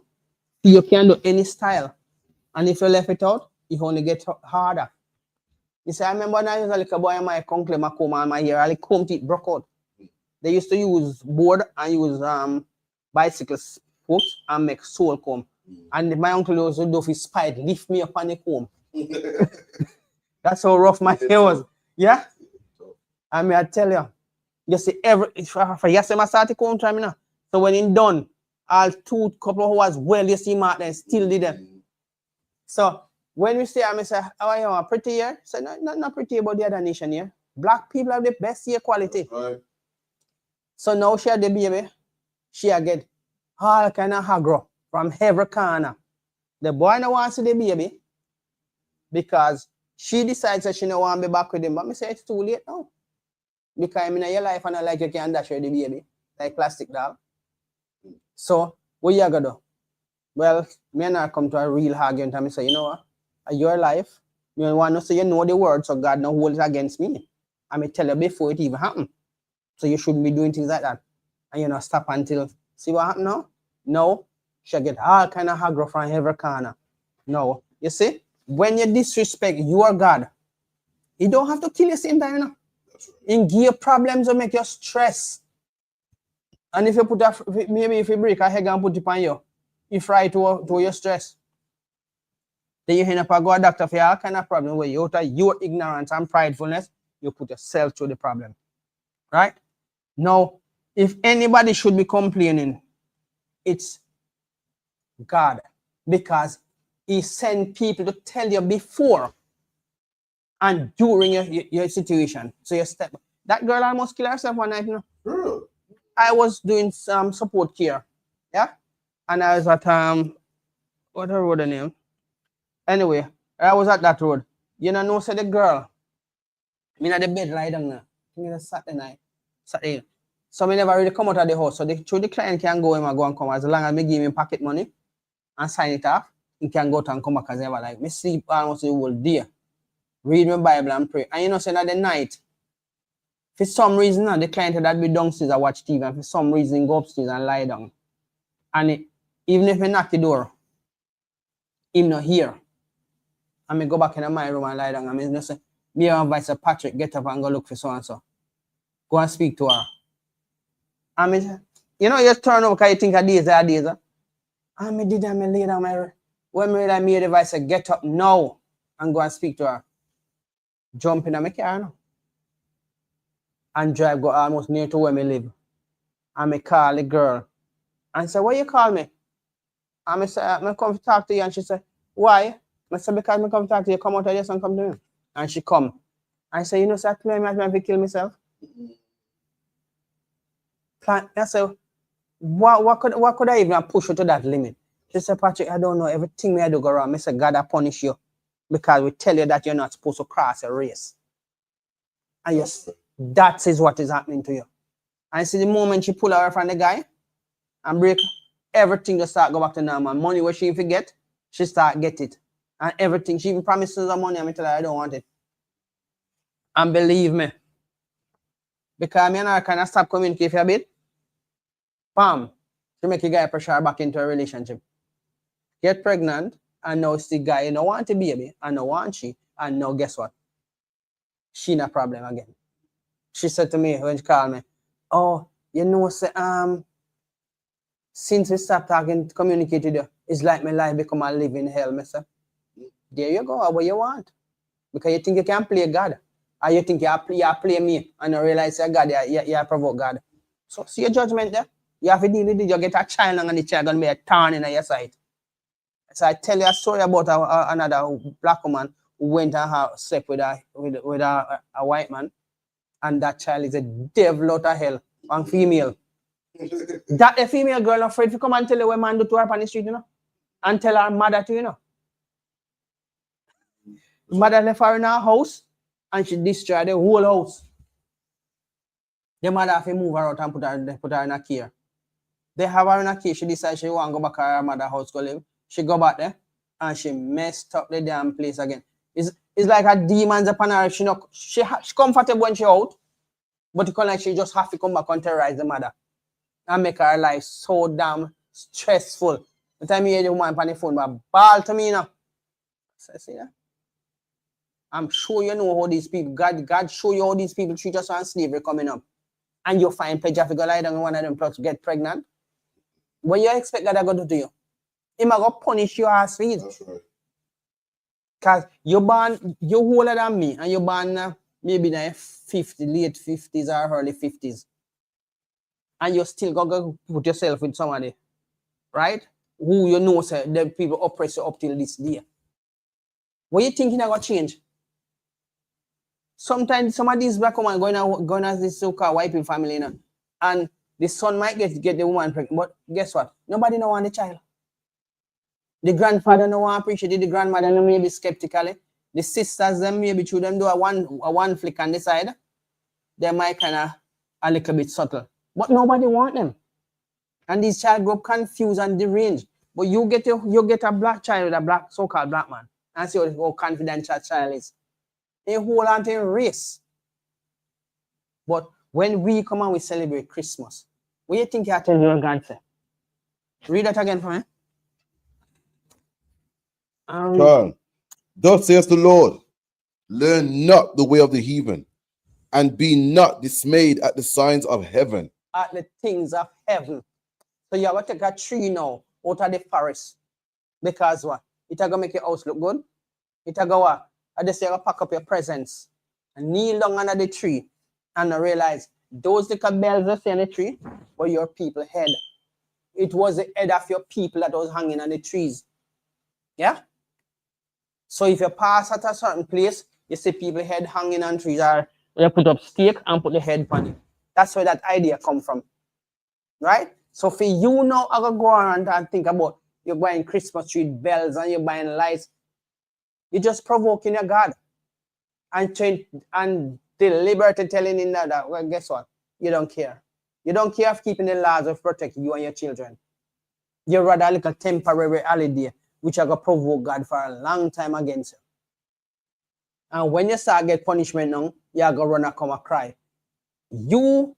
You can do any style. And if you left it out, you only get harder. You see, I remember when I was a little boy and my uncle, my comb and my hair, I comb teeth broke out. They used to use board and use bicycles hooks and make soul comb. And my uncle also do his spite, lift me up on the comb. That's how rough my hair was. Yeah? I mean, I tell you, you see, if you say I start to comb time now. So when it's done, I'll couple of hours, well, you see, Mark, then still did it. So when we say, I say, how are you? Pretty here? So not pretty about the other nation here. Black people have the best hair quality. Right. So now she had the baby. She get all kind of aggro from every corner. The boy no wants to see the baby because she decides that she no want to be back with him. But me say it's too late now. Because I'm in your life and I like you can dash her the baby. Like plastic doll. So what you gonna do? Well, me and I come to a real argument and I say, you know what? Your life, you want to say you know the word, so God no hold it against me. I may tell you before it even happen. So you shouldn't be doing things like that. And you know, stop until see what happen now? No, she get all kind of aggro from every corner. No, you see, when you disrespect your God, you don't have to kill your same time, you know. And give you problems or make you stress. And if you put maybe if you break a head and put it on you, you fry to your stress. Then you end up go a doctor for all kind of problem where you out of your ignorance and pridefulness, you put yourself through the problem. Right? Now, if anybody should be complaining, it's God. Because he sent people to tell you before and during your situation. So you step. That girl almost killed herself one night, you know. I was doing some support care. Yeah? And I was at what her road name? Anyway, I was at that road. You know, say the girl. Me at the bed lie down now. Me on Saturday night. Saturday. So me never really come out of the house. So the client can go and go and come as long as me give him pocket money and sign it off. He can go to and come back as ever. Like me sleep almost the whole day. Read my Bible and pray. And you know, say that the night, for some reason, the client that be downstairs and watch TV, and for some reason go upstairs and lie down. And even if I knock the door, him not here. And me go back in my room and lie down. And me just say, me and Vice Patrick, get up and go look for so and so. Go and speak to her. And me, you know, you turn over because you think of days are days. And me did that, me lay down my when me I made the Vice say, get up now and go and speak to her. Jump in my car now. And drive go almost near to where me live. And me call the girl. And say, why you call me? And me say, I come to talk to you. And she said, why? I said, because I come to talk to you, come out of this and come to me. And she come. I say, you know, so I claim I have to kill myself. I said, what could I even push you to that limit? She said, Patrick, I don't know. Everything me I do go wrong. I said, God, I punish you. Because we tell you that you're not supposed to cross a race. And yes, that is what is happening to you. And see the moment she pull her from the guy and break, everything just start go back to normal. Money where she forget, she start get it. And everything, she even promises her money, and I tell her I don't want it. And believe me, because me and her kind of stop communicating for a bit, bam, she make a guy pressure her back into a relationship. Get pregnant, and now the guy you don't want a baby, and no want she, and now guess what? She in a problem again. She said to me when she called me, oh, you know, say, since we stopped talking, communicate with you, it's like my life become a living hell, mister. There you go, what you want. Because you think you can play God. Or you think you play me and you realize you're God, you provoke God. So see your judgment there. You have to deal with it. You get a child and the child going to be a thorn in your side. So I tell you a story about another black woman who went and slept with a white man. And that child is a devil out of hell. One female. That a female girl afraid to come and tell you what man do to her on the street, you know? And tell her mother to, you know? Mother left her in her house and she destroyed the whole house. The mother have to move her out and put her in a care. They have her in a care. She decides she want to go back to her mother's house to live. She go back there and she messed up the damn place again. It's like a demon's upon her. She comfortable when she out, but it's like she just have to come back and terrorize the mother and make her life so damn stressful. The time you hear the woman on the phone, but ball to me now. So I see that. I'm sure you know how these people, God show you how these people treat us on slavery coming up. And you find pleasure if you go lie down in one of them plugs, get pregnant. What you expect God to do to you? Him a go punish your ass for it. That's right. Because you're born, you're older than me, and you're born maybe in the 50, late 50s or early 50s. And you still go put yourself with somebody, right? Who you know, say, the people oppress you up till this day. What you think you're going to change? Sometimes some of these black women going as this so-called white people family, you know, and the son might get the woman pregnant, but guess what? Nobody don't want the child. The grandfather no want appreciate it, the grandmother no maybe skeptically. The sisters them maybe through them do a one flick on the side. They might kind of a little bit subtle. But nobody want them. And these child grow up confused and deranged. But you get a black child with a black so-called black man and see how confident that child is. They hold on to a race. But when we come and we celebrate Christmas, what do you think you have to tell your God say? Read that again for me. Turn. Thus says the Lord, learn not the way of the heathen, and be not dismayed at the signs of heaven. At the things of heaven. So you have to take a tree now out of the forest. Because what? It's going to make your house look good. It's going to what? I just say, pack up your presents and kneel down under the tree and realize those little bells that say on the tree were your people head. It was the head of your people that was hanging on the trees. Yeah? So if you pass at a certain place, you see people head hanging on trees, or you put up stake and put the head on it. That's where that idea come from. Right? So for you now, I go around and think about you're buying Christmas tree bells and you're buying lights. You're just provoking your God. And deliberately telling him that, well, guess what? You don't care. You don't care of keeping the laws of protect you and your children. You're rather a little temporary holiday, which are going to provoke God for a long time against you. And when you start get punishment now, you're going to run and come and cry. You,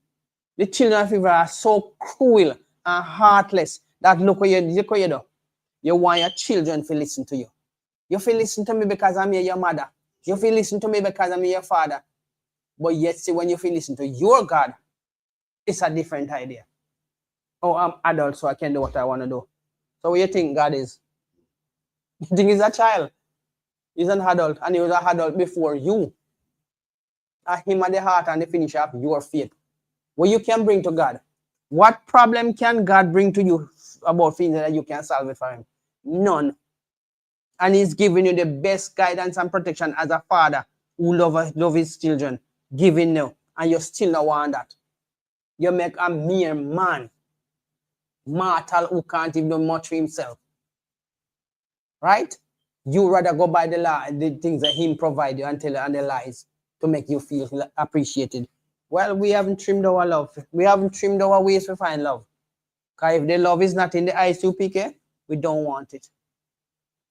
the children of Israel, are so cruel and heartless that look what you do. You want your children to listen to you. You feel listen to me because I'm your mother. You feel listen to me because I'm your father. But yet, see, when you feel listen to your God, it's a different idea. Oh, I'm adult, so I can do what I want to do. So what you think God is? You think he's a child? He's an adult, and he was an adult before you. Him at the heart and the finish of your faith. What you can bring to God? What problem can God bring to you about things that you can solve it for him? None. And he's giving you the best guidance and protection as a father who love his children, giving you, and you still not want that. You make a mere man, mortal who can't even do much for himself. Right? You rather go by the law, the things that him provide you and tell you and the lies to make you feel appreciated. Well, we haven't trimmed our love. We haven't trimmed our ways to find love. Because if the love is not in the ISUPK, we don't want it.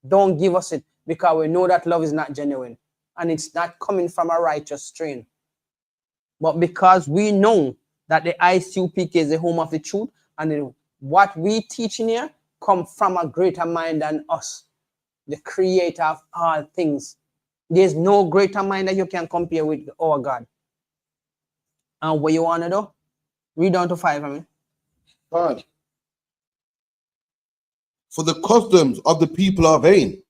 Don't give us it, because we know that love is not genuine and it's not coming from a righteous strain. But because we know that the ISUPK is the home of the truth, and what we teach in here come from a greater mind than us, the creator of all things. There's no greater mind that you can compare with our God. And what you want to do? Read down to 5 for me. God. For the customs of the people are vain.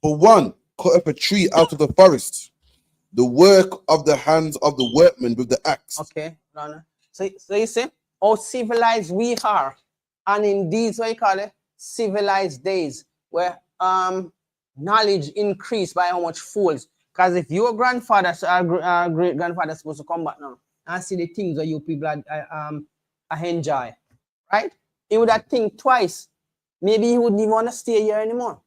For one, cut up a tree out of the forest, the work of the hands of the workmen with the axe. Okay, so you see how civilized we are, and in these, what you call it, civilized days, where knowledge increased by how much fools. Because if your grandfather, great grandfather, is supposed to come back now and see the things that you people enjoy, right? He would have think twice. Maybe he wouldn't even want to stay here anymore.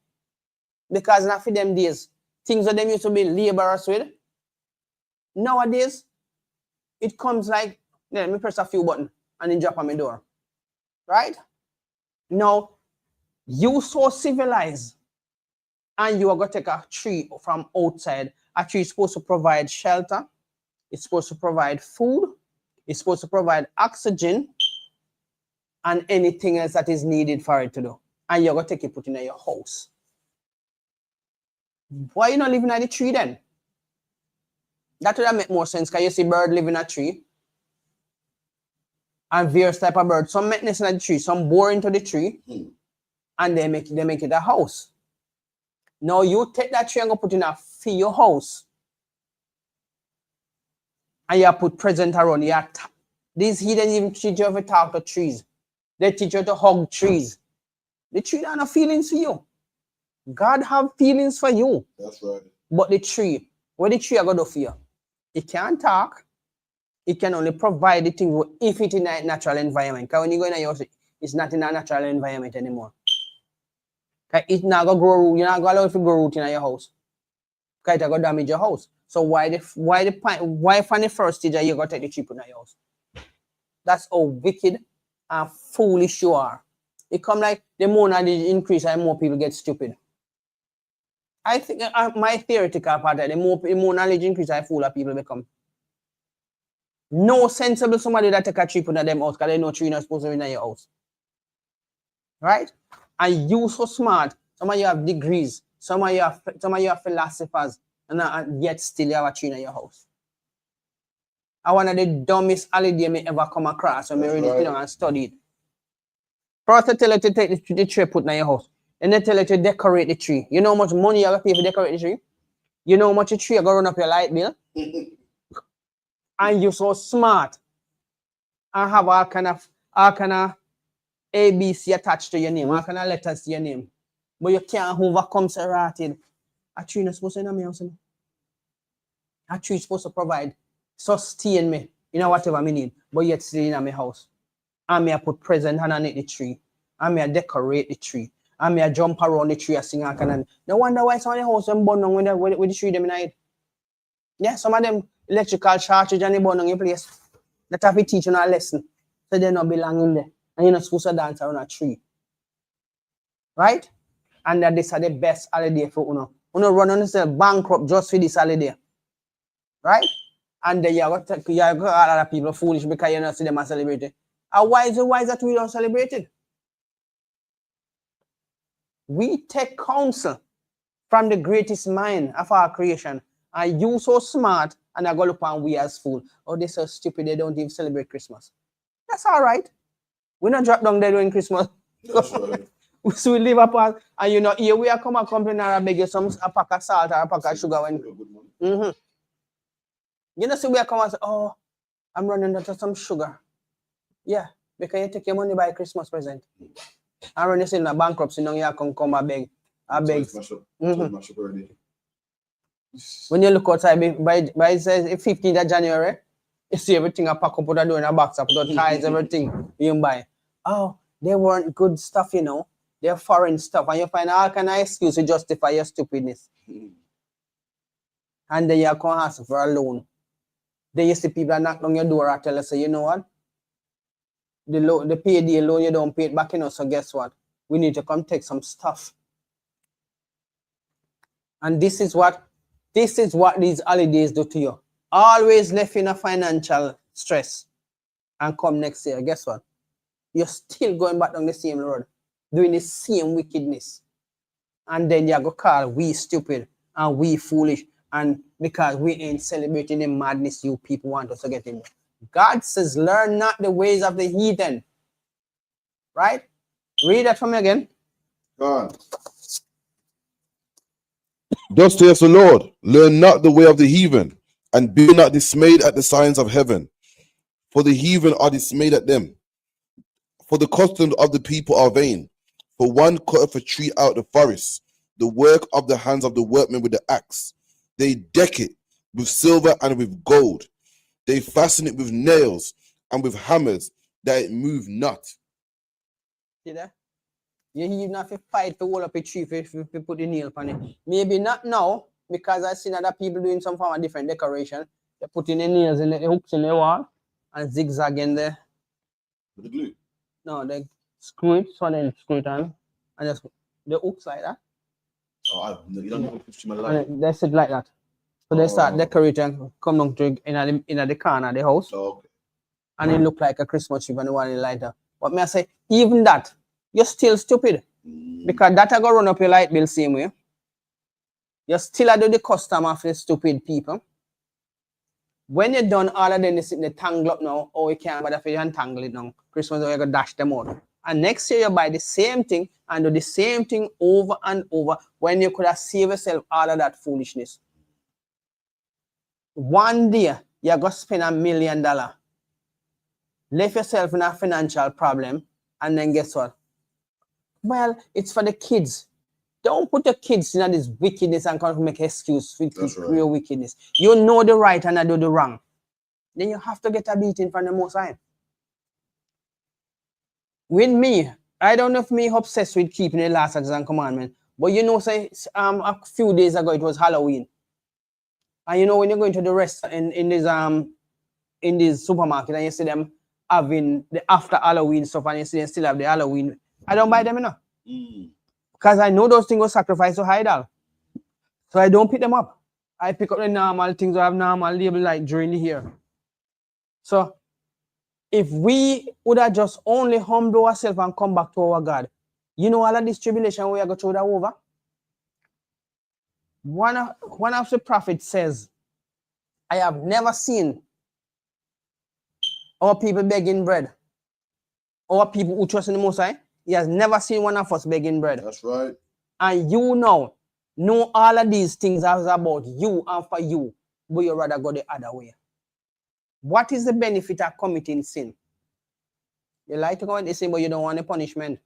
Because not for them days, things that them used to be laborers with, nowadays, it comes like, let me press a few buttons and then drop on my door. Right? Now, you so civilized, and you are going to take a tree from outside. A tree is supposed to provide shelter. It's supposed to provide food. It's supposed to provide oxygen and anything else that is needed for it to do. And you're going to take it, put it in your house. Why are you not living at the tree then? That would make more sense, because you see bird living in a tree. and various type of birds. Some make nest in the tree, some bore into the tree, and they make it a house. Now you take that tree and go put in for your house. And you put present around. These hidden even teach you how to talk to trees. They teach you to hug trees. The tree don't have feelings for you. God have feelings for you. That's right. But the tree, what the tree are going to do for you? It can't talk. It can only provide the thing if it's in a natural environment. Because when you go in your house, it's not in a natural environment anymore. It's not going to grow root. You're not going to allow it to grow root in your house. Because it's going to damage your house. So why from the first stage you got to take the tree put in your house? That's how wicked and foolish you are. It come like the more knowledge increase and more people get stupid. I think my theoretical part that the more knowledge increase and fool people become. No sensible somebody that take a tree put in them house because they know tree not supposed to be in your house. Right? And you so smart. Some of you have degrees. Some of you are philosophers. And yet still you have a tree in your house. I one of the dumbest holiday me ever come across when I really sit down and studied. First they tell you to take the tree put in your house. And they tell you to decorate the tree. You know how much money you have to pay for decorate the tree? You know how much a tree you going to run up your light bill? And you're so smart. And have all kind of ABC attached to your name, all kind of letters to your name. But you can't overcome serrated. A tree not supposed to in my house. A tree is supposed to provide, sustain me, you know, whatever I need, but yet still in my house. And me I put present underneath the tree. And me I decorate the tree. And me I jump around the tree and sing and can. No wonder why some of the house them burn down with the tree them in it. Yeah, some of them electrical charges and they burn down in place. That have to teach you a lesson. So they don't belong in there. And you're not supposed to dance around a tree. Right? And that this are the best holiday for Uno. Uno run on yourself bankrupt just for this holiday. Right? And then you got a lot of people foolish because you don't see them celebrate it. And why is that we don't celebrate it? We take counsel from the greatest mind of our creation. And you so smart and I go look and we as fool. Oh, they're so stupid, they don't even celebrate Christmas. That's all right. We're not drop down there doing Christmas. That's right. So we live apart, and you know, here we are come and complain and beg you a pack of salt or a pack of sugar. You know, so we are come and say, oh, I'm running out of some sugar. Yeah, because you take your money buy a Christmas present. And when you say in a bankruptcy, now you can come and beg. When you look outside, by 15th of January, you see everything I pack up, put a door in a box, I put out ties, everything you buy. Oh, they weren't good stuff, you know. They're foreign stuff. And you find all kind of excuse to justify your stupidness. And then you come ask for a loan. Then you see people knock on your door and tell you, say, you know what? The payday loan, you don't pay it back, you know, so guess what? We need to come take some stuff. And this is what these holidays do to you. Always left in a financial stress. And come next year, guess what? You're still going back on the same road, doing the same wickedness. And then you go call we stupid and we foolish. And because we ain't celebrating the madness you people want us to get in. God says, learn not the ways of the heathen. Right? Read that for me again. God. Thus saith the Lord, learn not the way of the heathen, and be not dismayed at the signs of heaven. For the heathen are dismayed at them. For the customs of the people are vain. For one cutteth a tree out of the forest, the work of the hands of the workmen with the axe. They deck it with silver and with gold. They fasten it with nails and with hammers, that it move not. See that? You even have to fight to hold up a tree if you put the nail on it. Maybe not now, because I've seen other people doing some form of different decoration. They put in the nails and the hooks in the wall and zigzag in there. With the glue? No, they screw it, so then screw it on. And just the hooks like that. Oh, you don't know if my life. And they sit like that. So they start decorating, come down to in the corner of the house. Oh, okay. And it look like a Christmas tree and the one light up. But may I say, even that, you're still stupid. Because that I go run up your light bill same way. You still do the custom of the stupid people. When you're done, all of them is in the tangle up now. Oh, you can't bother for you untangle it now. Christmas, you're going to dash them out. And next year, you buy the same thing and do the same thing over and over when you could have saved yourself all of that foolishness. One day, you're going to spend $1 million. Leave yourself in a financial problem, and then guess what? Well, it's for the kids. Don't put your kids in this wickedness and come make excuse for real wickedness. You know the right and I do the wrong. Then you have to get a beating from the Most High. With me, I don't know if me obsessed with keeping the last statutes and commandments, but you know, say a few days ago it was Halloween, and you know when you're going to the restaurant in this supermarket and you see them having the after Halloween stuff and you see them still have the Halloween, I don't buy them enough. Because I know those things were sacrificed to idol. So I don't pick them up. I pick up the normal things that have normal label like during the year. So if we would have just only humble ourselves and come back to our God, you know all of this tribulation we are going through that over. One of the prophets says, I have never seen our people begging bread. Our people who trust in the Most High, he has never seen one of us begging bread. That's right. And you know all of these things are about you and for you, but you rather go the other way. What is the benefit of committing sin? You like to go and sin, but you don't want a punishment.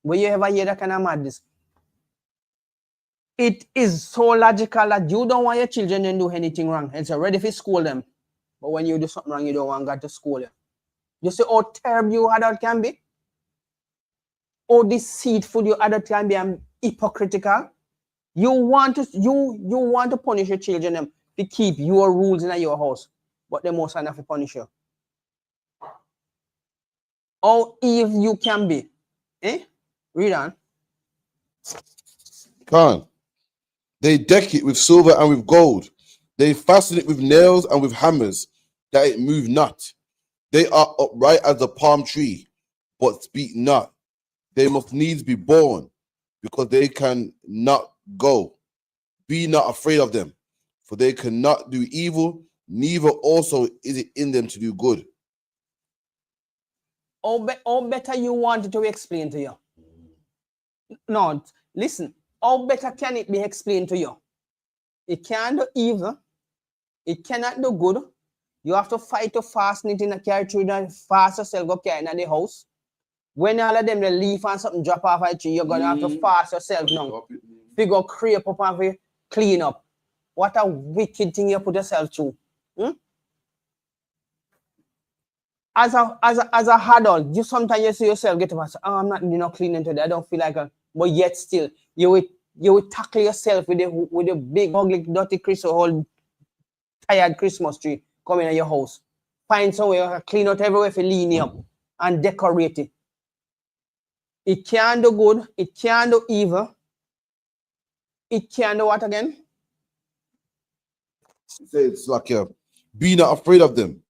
Will you ever hear that kind of madness? It is so logical that you don't want your children to do anything wrong. And so ready to school them. But when you do something wrong, you don't want God to school you. You see how terrible your adult can be? How deceitful your adult can be and hypocritical? You want to punish your children to keep your rules in your house, but they must have to punish you. How evil you can be. Read on. Khan. They deck it with silver and with gold. They fasten it with nails and with hammers, that it move not. They are upright as a palm tree, but speak not. They must needs be born, because they can not go. Be not afraid of them, for they cannot do evil, neither also is it in them to do good. How better you want it to explain to you? No, listen. How better can it be explained to you? It can't do evil. It cannot do good. You have to fight to fasten it in a carry through and fast yourself go carry in the house. When all of them they leave and something drop off a tree, you're gonna have to fast yourself now. Figure creep up and clean up. What a wicked thing you put yourself through. As a adult, you sometimes you see yourself get up and say, oh, I'm not cleaning today. I don't feel like it. But yet still, you will tackle yourself with a big ugly dirty Christmas whole tired Christmas tree coming in your house. Find somewhere you clean out everywhere for lean up and decorate it. It can do good, it can do evil. It can do what again? It's like be not afraid of them,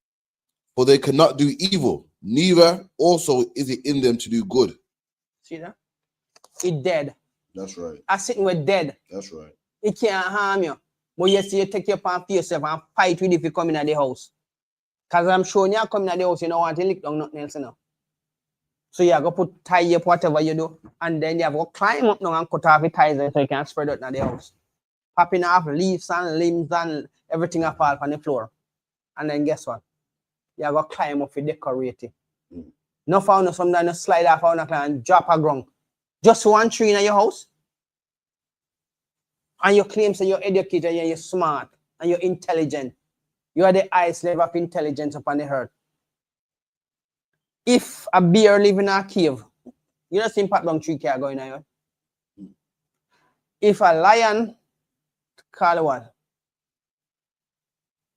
for they cannot do evil, neither also is it in them to do good. See that? It dead. That's right. I sitting with dead. That's right. It can't harm you. But yes, you take your palm for yourself and fight with it if you come in the house. Because I'm sure when you come in the house, you don't want to lick down nothing else, So you have to tie up whatever you do, and then you have to climb up now and cut off the ties so you can spread out in the house. Popping off leaves and limbs and everything that fall on the floor. And then guess what? You have to climb up to decorate it. No found sometimes slide off on a and drop a ground. Just one tree in your house. And you claim that you're educated and you're smart and you're intelligent. You are the highest level of intelligence upon the earth. If a bear live in a cave, you don't see pat down tree care going on. If a lion, call what?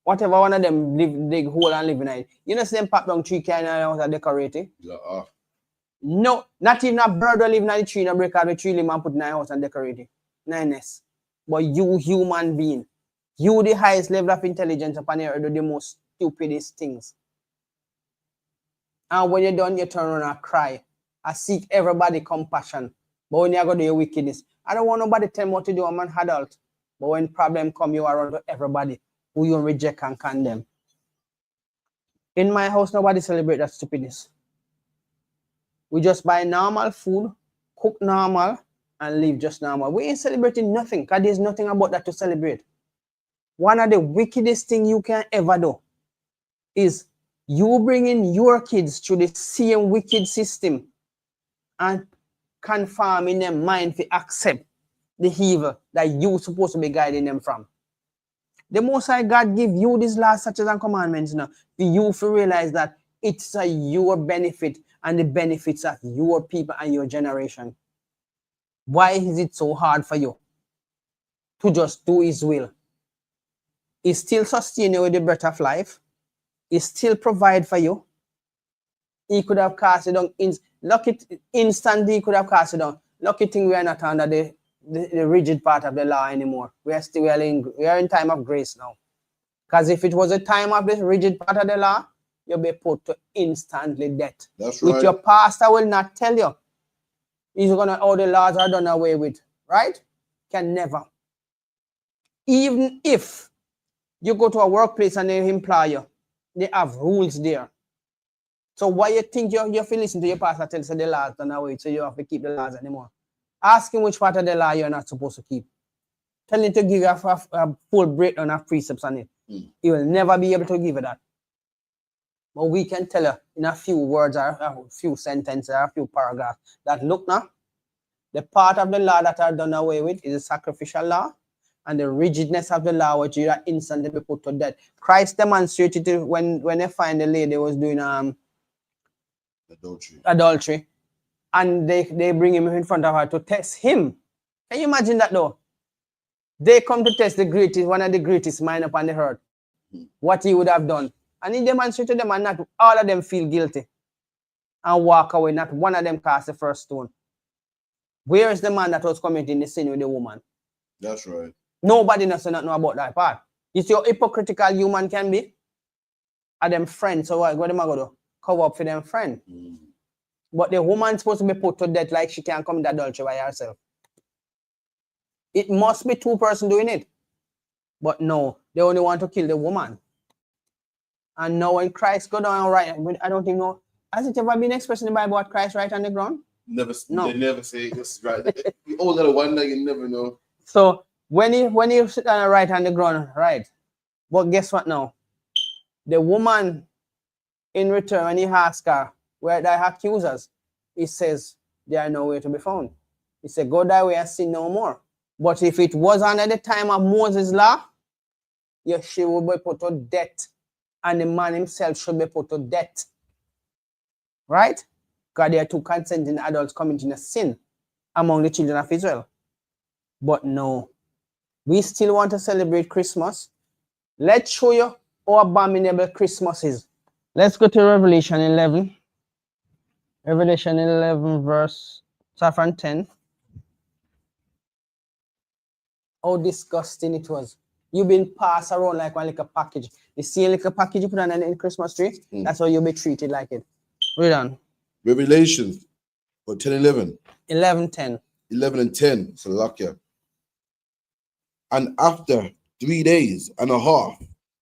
Whatever one of them dig hole and live in it, you don't see them pat down tree care in your house and decorate it. No, not even a bird will live in the tree and break out the tree limb and put in your house and decorate it. Nice. But you, human being, you the highest level of intelligence upon the earth, do the most stupidest things. And when you're done, you turn around and cry. I seek everybody compassion. But when you go do your wickedness, I don't want nobody tell me what to do. I'm an adult. But when problem come, you are around to everybody. who you reject and condemn. In my house, nobody celebrate that stupidness. We just buy normal food, cook normal, and live just normal. We ain't celebrating nothing because there's nothing about that to celebrate. One of the wickedest things you can ever do is you bringing your kids through the same wicked system and conforming their mind to accept the evil that you're supposed to be guiding them from. The Most High God give you these laws, statutes, and commandments now for you to realize that it's a your benefit and the benefits of your people and your generation. Why is it so hard for you to just do His will? He still sustain you with the breath of life. He still provide for you. He could have cast it down. Instantly, he could have cast it down. Lucky thing we are not under the rigid part of the law anymore. We are in time of grace now. Because if it was a time of the rigid part of the law, you'll be put to instantly death. That's right. Which your pastor will not tell you. He's gonna, all the laws are done away with, right? Can never. Even if you go to a workplace and they employ you, they have rules there. So why you think you have to listen to your pastor tell you the laws done away, so you have to keep the laws anymore? Ask him which part of the law you're not supposed to keep. Tell him to give you a full breakdown of precepts on it. He will never be able to give you that. But we can tell you in a few words or a few sentences or a few paragraphs that look now, the part of the law that are done away with is the sacrificial law, and the rigidness of the law which you are instantly be put to death. Christ demonstrated it when they find the lady was doing adultery. And they bring him in front of her to test him. Can you imagine that though? They come to test one of the greatest mind upon the earth. What he would have done. And he demonstrated them, and not all of them feel guilty and walk away. Not one of them cast the first stone. Where is the man that was committing the sin with the woman? That's right. Nobody knows not know about that part. You see how hypocritical human can be? Are them friends? So what them going to do? Cover up for them friend. But the woman supposed to be put to death like she can't commit adultery by herself. It must be two persons doing it. But no, they only want to kill the woman. And now when Christ go down right, I don't think no. Has it ever been expressed in the Bible what Christ right on the ground? Never. No. They never say it's right. You all gotta wonder. You never know. So when he sit on the right on the ground, right? But guess what now? The woman, in return, when he asks her where thy accusers, he says they are nowhere to be found. He said, go thy way and sin no more. But if it was under the time of Moses' law, yes, she would be put to death. And the man himself should be put to death. Right? Because there are two consenting adults committing a sin among the children of Israel. But no, we still want to celebrate Christmas. Let's show you how abominable Christmas is. Let's go to Revelation 11. Revelation 11 verse from 10. How disgusting it was. You've been passed around like one little package. You see a little package you put on the Christmas tree? That's how you'll be treated like it. Read on. Revelation, 10, 11. 11, 10. 11 and 10. So luck you. And after 3 days and a half,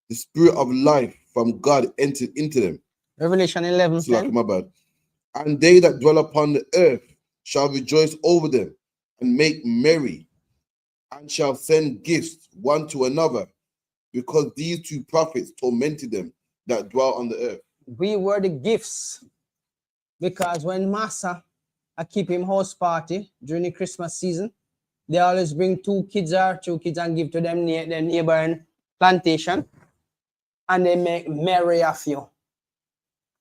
the spirit of life from God entered into them. Revelation 11, So 10. luck, my bad. And they that dwell upon the earth shall rejoice over them and make merry, and shall send gifts one to another, because these two prophets tormented them that dwell on the earth. We were the gifts, because when Massa keep him house party during the Christmas season, they always bring two kids and give to them near the neighboring plantation, and they make merry of you.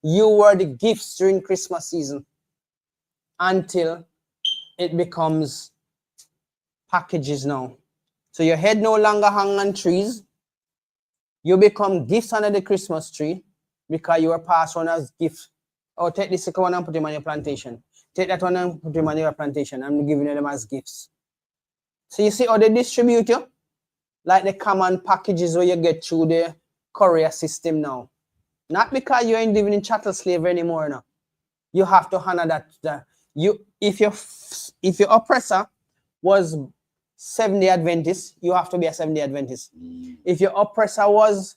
You were the gifts during Christmas season until it becomes packages now. So your head no longer hang on trees. You become gifts under the Christmas tree because you were passed on as gifts. Oh, take this one and put them on your plantation. Take that one and put them on your plantation. I'm giving them as gifts. So you see how they distribute you? Like the common packages where you get through the courier system now. Not because you ain't living in chattel slavery anymore now. You have to honor that. If your oppressor was Seventh-day Adventist, you have to be a Seventh-day Adventist. If your oppressor was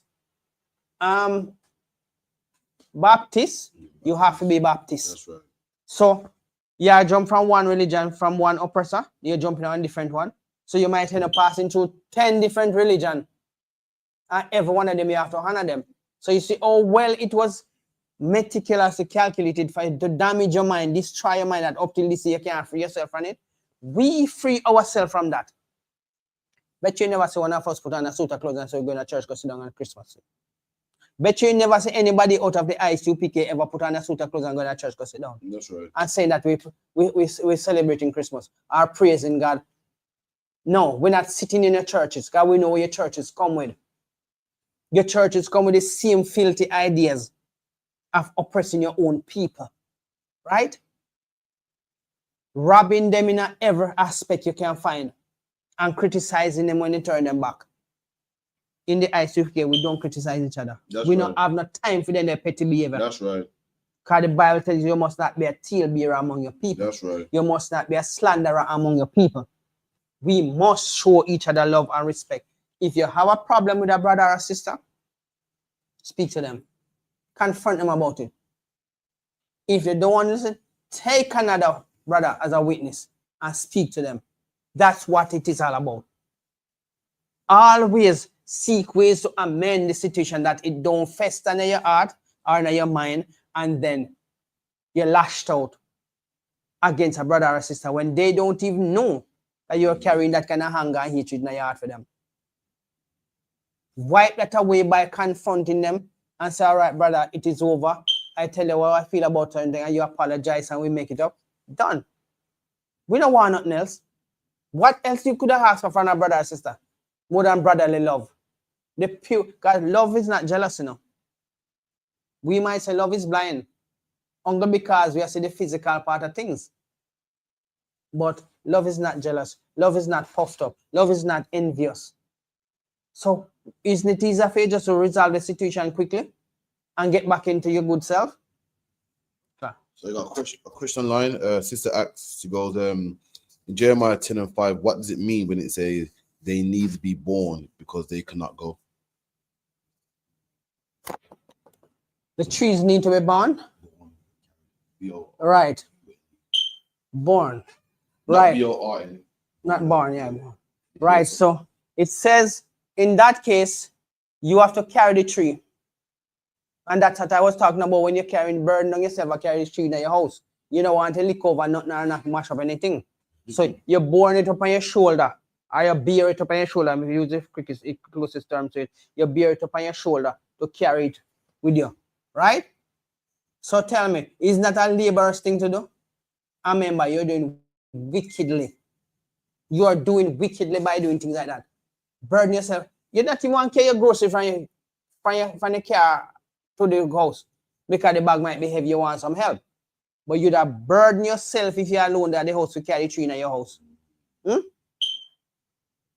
Baptist, you have to be Baptist. That's right. So yeah, jump from one religion, from one oppressor, you're jumping on a different one. So you might end up passing through 10 different religions. And every one of them, you have to honor them. So you see, oh, well, it was meticulously calculated for it to damage your mind, destroy your mind, that up till this year you can't free yourself from it. We free ourselves from that. Bet you never see one of us put on a suit of clothes and say we're going to church, go sit down on Christmas. Bet you never see anybody out of the ISUPK ever put on a suit of clothes and go to church, go sit down. That's right. And saying that we're celebrating Christmas or praising God. No, we're not sitting in your churches because we know where your churches come with. Your churches come with the same filthy ideas of oppressing your own people, right? Robbing them in every aspect you can find and criticizing them when you turn them back. In the ISUPK, we don't criticize each other. We don't have no time for them petty behavior. That's right. Because the Bible tells you must not be a talebearer among your people. That's right. You must not be a slanderer among your people. We must show each other love and respect. If you have a problem with a brother or sister, speak to them. Confront them about it. If they don't want to listen, take another brother as a witness and speak to them. That's what it is all about. Always seek ways to amend the situation that it don't fester in your heart or in your mind, and then you're lashed out against a brother or sister when they don't even know that you're carrying that kind of anger and hatred in your heart for them. Wipe that away by confronting them and say, all right, brother, it is over. I tell you what I feel about something and you apologize and we make it up. Done. We don't want nothing else. What else you could have asked for from a brother or sister? More than brotherly love. The pure, because love is not jealous, you know. We might say love is blind, only because we are seeing the physical part of things. But love is not jealous. Love is not puffed up. Love is not envious. So isn't it easier for you just to resolve the situation quickly and get back into your good self? So you got a question online. Sister asks, she goes, in Jeremiah 10:5, what does it mean when it says they need to be born because they cannot go? The trees need to be born? Right. Born. Right. Not born, yeah. Right. So it says in that case, you have to carry the tree. And that's what I was talking about when you're carrying burden on yourself or carry the tree in your house. You don't want to lick over nothing or not mash up anything. So you borne it up on your shoulder, or you bear it up on your shoulder. If you use the closest term to it, you bear it up on your shoulder to carry it with you. Right? So tell me, is that a laborious thing to do? I remember you're doing wickedly. You are doing wickedly by doing things like that. Burden yourself. You don't even want to carry your groceries from your car to the house because the bag might be heavy, you want some help. But you'd have burden yourself if you're alone at the house to carry tree in your house.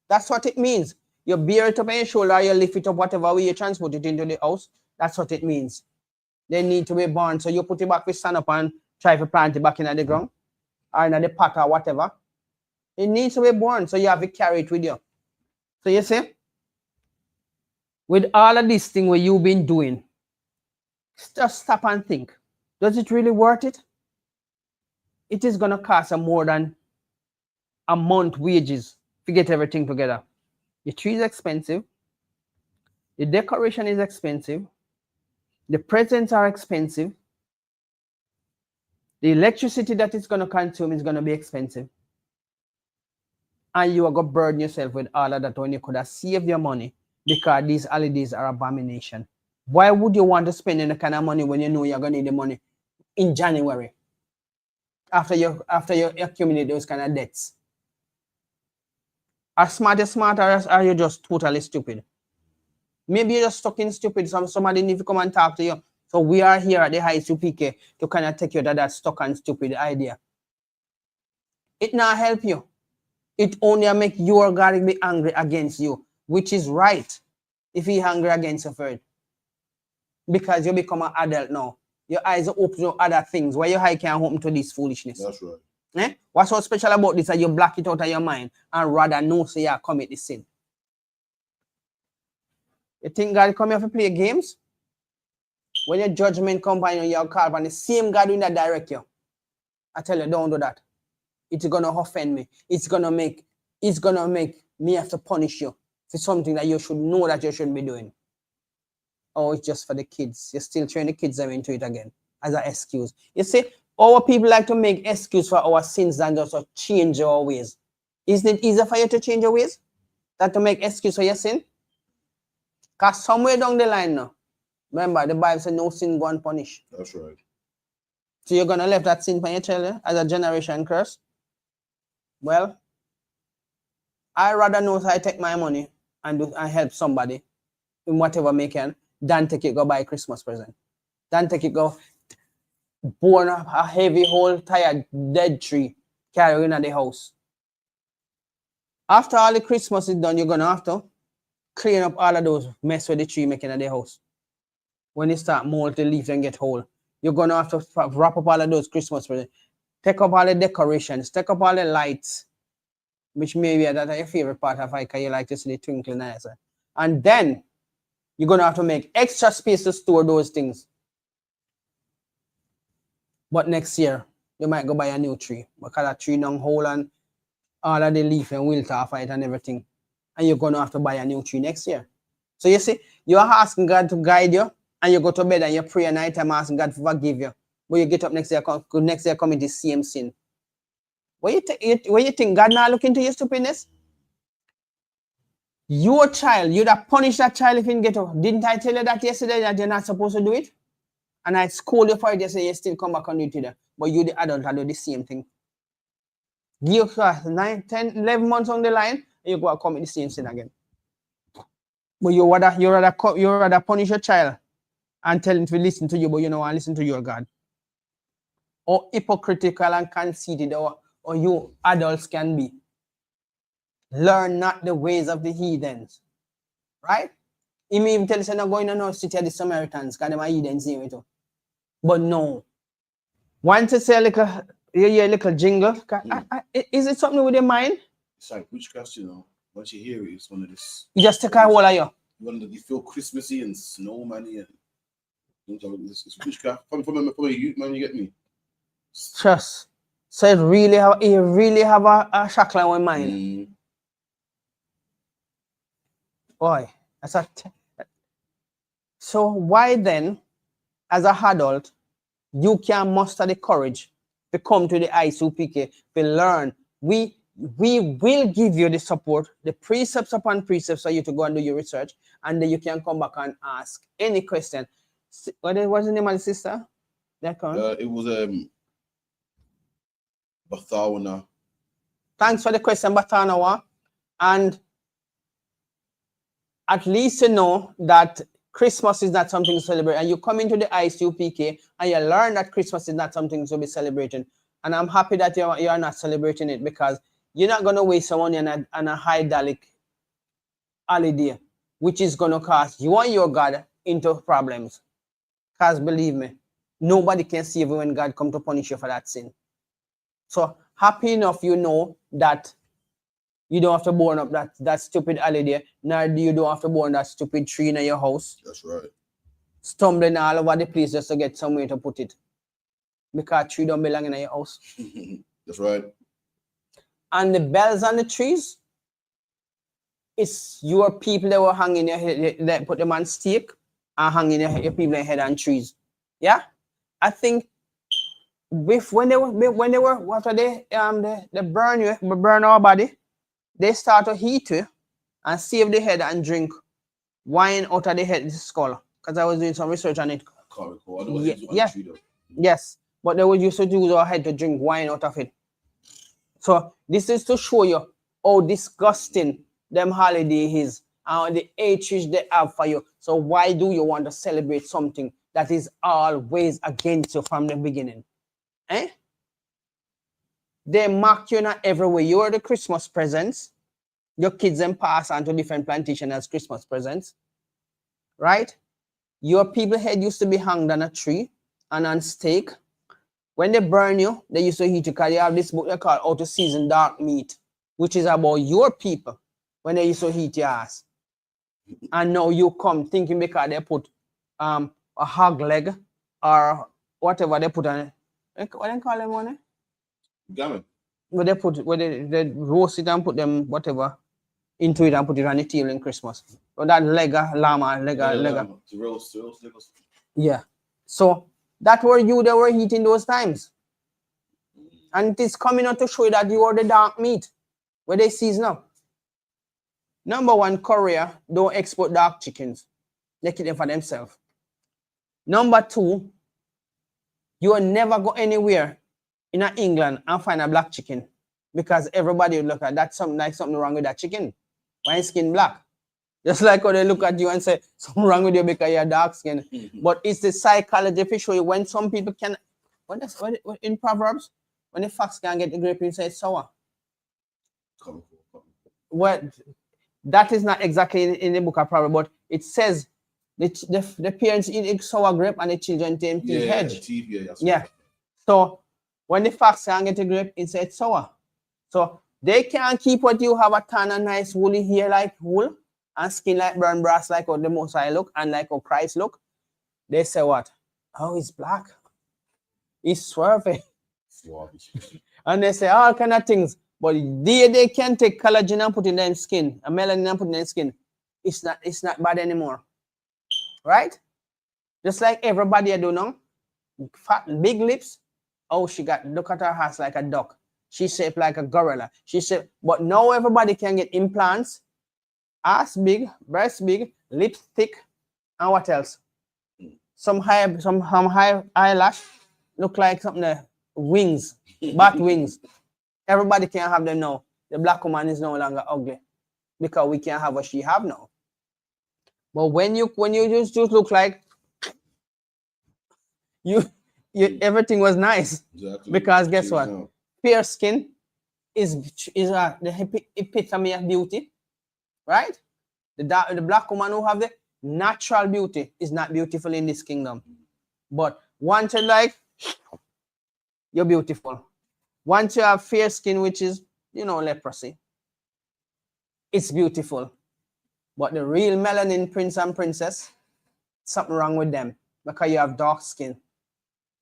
That's what it means. You bear it up on your shoulder, you lift it up whatever way you transport it into the house. That's what it means. They need to be born. So you put it back, we stand up and try to plant it back in the ground or in the pot or whatever. It needs to be born, so you have to carry it with you. So you see, with all of this thing what you've been doing, just stop and think. Does it really worth it? It is going to cost more than a month wages to get everything together. The tree is expensive. The decoration is expensive. The presents are expensive. The electricity that it's going to consume is going to be expensive. And you are going to burden yourself with all of that when you could have saved your money because these holidays are abomination. Why would you want to spend any kind of money when you know you're going to need the money in January after you accumulate those kind of debts? Are smart or are you just totally stupid? Maybe you're just stuck in stupid. Somebody needs to come and talk to you. So we are here at the ISUPK to kind of take you to that stuck and stupid idea. It not help you. It only make your God be angry against you, which is right if he's angry against you for it. Because you become an adult now. Your eyes are open to other things. Why your eye can't open to this foolishness? That's right. Eh? What's so special about this? That you block it out of your mind and rather know say you commit the sin. You think God come here to play games? When your judgment come by you, call on the same God in that direct you. I tell you, don't do that. It's gonna offend me. It's gonna make me have to punish you for something that you should know that you shouldn't be doing. Oh, it's just for the kids. You're still throwing the kids them into it again as an excuse. You see, our people like to make excuse for our sins than just to change our ways. Isn't it easier for you to change your ways than to make excuse for your sin? Because somewhere down the line now, remember the Bible says no sin go unpunished. That's right. So you're gonna leave that sin for your children as a generation curse? Well, I rather know if I take my money and help somebody in whatever way can than take it go buy a Christmas present. Than take it go burn up a heavy whole tired dead tree carry in the house. After all the Christmas is done, you're gonna have to clean up all of those mess with the tree making at the house. When you start mold the leaf and get whole, you're gonna have to wrap up all of those Christmas presents. Take up all the decorations, take up all the lights, which maybe that's your favorite part of it because you like to see the twinkling eyes. And then you're gonna have to make extra space to store those things. But next year, you might go buy a new tree because that tree down hole and all of the leaf and wilt off it and everything. And you're gonna have to buy a new tree next year. So you see, you're asking God to guide you, and you go to bed and you pray at night time asking God to forgive you. But you get up next year commit the same sin. What you think God not looking to your stupidness? Your child, you'd have punished that child if you didn't get up. Didn't I tell you that yesterday that you're not supposed to do it? And I scold you for it yesterday, you still come back and do it today. But you, the adult, I do the same thing. Give you 9, 10, 11 months on the line, and you go and commit the same sin again. But you rather punish your child and tell him to listen to you, but you don't want to listen to your God. Or hypocritical and conceited, or you adults can be. Learn not the ways of the heathens. Right? He may even tell us not going to no city of the Samaritans, because them are heathens anyway too. But no. Want to say a little jingle? Is it something with your mind? It's like witchcraft, you know. Once you hear it, it's one of this. You just take a hold of you. You feel Christmassy and snowman-y and it's witchcraft. From a youth, man, you get me? Trust. So it really have a shackle in mind. Boy, that's so why then, as a adult, you can muster the courage to come to the ISUPK to learn. We will give you the support, the precepts upon precepts for you to go and do your research, and then you can come back and ask any question. What's the name of the sister? It was Bathawana. Thanks for the question, Batanawa. And at least you know that Christmas is not something to celebrate. And you come into the ISUPK and you learn that Christmas is not something to be celebrating. And I'm happy that you are not celebrating it, because you're not going to waste your money on a high-dollar holiday, which is going to cause you and your God into problems. Because believe me, nobody can save you when God comes to punish you for that sin. So happy enough you know that you don't have to burn up that stupid holiday, nor you don't have to burn that stupid tree in your house. That's right. Stumbling all over the place just to get somewhere to put it. Because tree don't belong in your house. That's right. And the bells on the trees, it's your people that were hanging your head, that put them on stake and hanging your people head on trees. Yeah? I think when they were after they burn our body, they start to heat you and save the head and drink wine out of the head skull. Because I was doing some research on it. I can't recall. I know it was Yes. But they would used to use our head to drink wine out of it. So this is to show you how disgusting them holiday is and the hatred they have for you. So why do you want to celebrate something that is always against you from the beginning? Eh? They mark you in every way. You are the Christmas presents. Your kids then pass on to different plantations as Christmas presents. Right? Your people head used to be hanged on a tree and on stake. When they burn you, they used to heat you because you have this book they call How to Season Dark Meat, which is about your people when they used to heat your ass. And now you come thinking because they put a hog leg or whatever they put on it. What they call them on it? Gammon. Where they roast it and put them whatever into it and put it on the table in Christmas. Or that llama. To roast. Yeah. So that were you they were eating those times. And it is coming out to show you that you are the dark meat where they season up. Number one, Korea don't export dark chickens. They keep them for themselves. Number two, you will never go anywhere in England and find a black chicken because everybody would look at that something wrong with that chicken. Why is skin black? Just like when they look at you and say something wrong with you because you're dark skin. But it's the psychology to show you when some people can. What in Proverbs, when the fox can get the grape, you say it's sour. Well, that is not exactly in the book of Proverbs, but it says the parents eat sour grape and the children take hedge. Yeah. So when the fox can get the grape, it says it's sour. So they can't keep what you have a ton of nice woolly hair like wool and skin like brown brass like how the Most High look and like how Christ look. They say what? Oh, he's black. He's swerving. And they say all kind of things. But they can take collagen and put in their skin, and melanin and put in their skin. It's not bad anymore. Right? Just like everybody I do now. Fat, big lips. Oh, look at her ass like a duck. She's shaped like a gorilla. But now everybody can get implants. Ass big, breast big, lips thick, and what else? Some high eyelash look like something wings, bat wings. Everybody can have them now. The black woman is no longer ugly because we can't have what she have now. But when you just look like you everything was nice. Exactly. Because guess what? Fair skin is the epitome of beauty, right? The black woman who have the natural beauty is not beautiful in this kingdom. But once you're beautiful. Once you have fair skin, which is, leprosy, it's beautiful. But the real melanin prince and princess, something wrong with them because you have dark skin.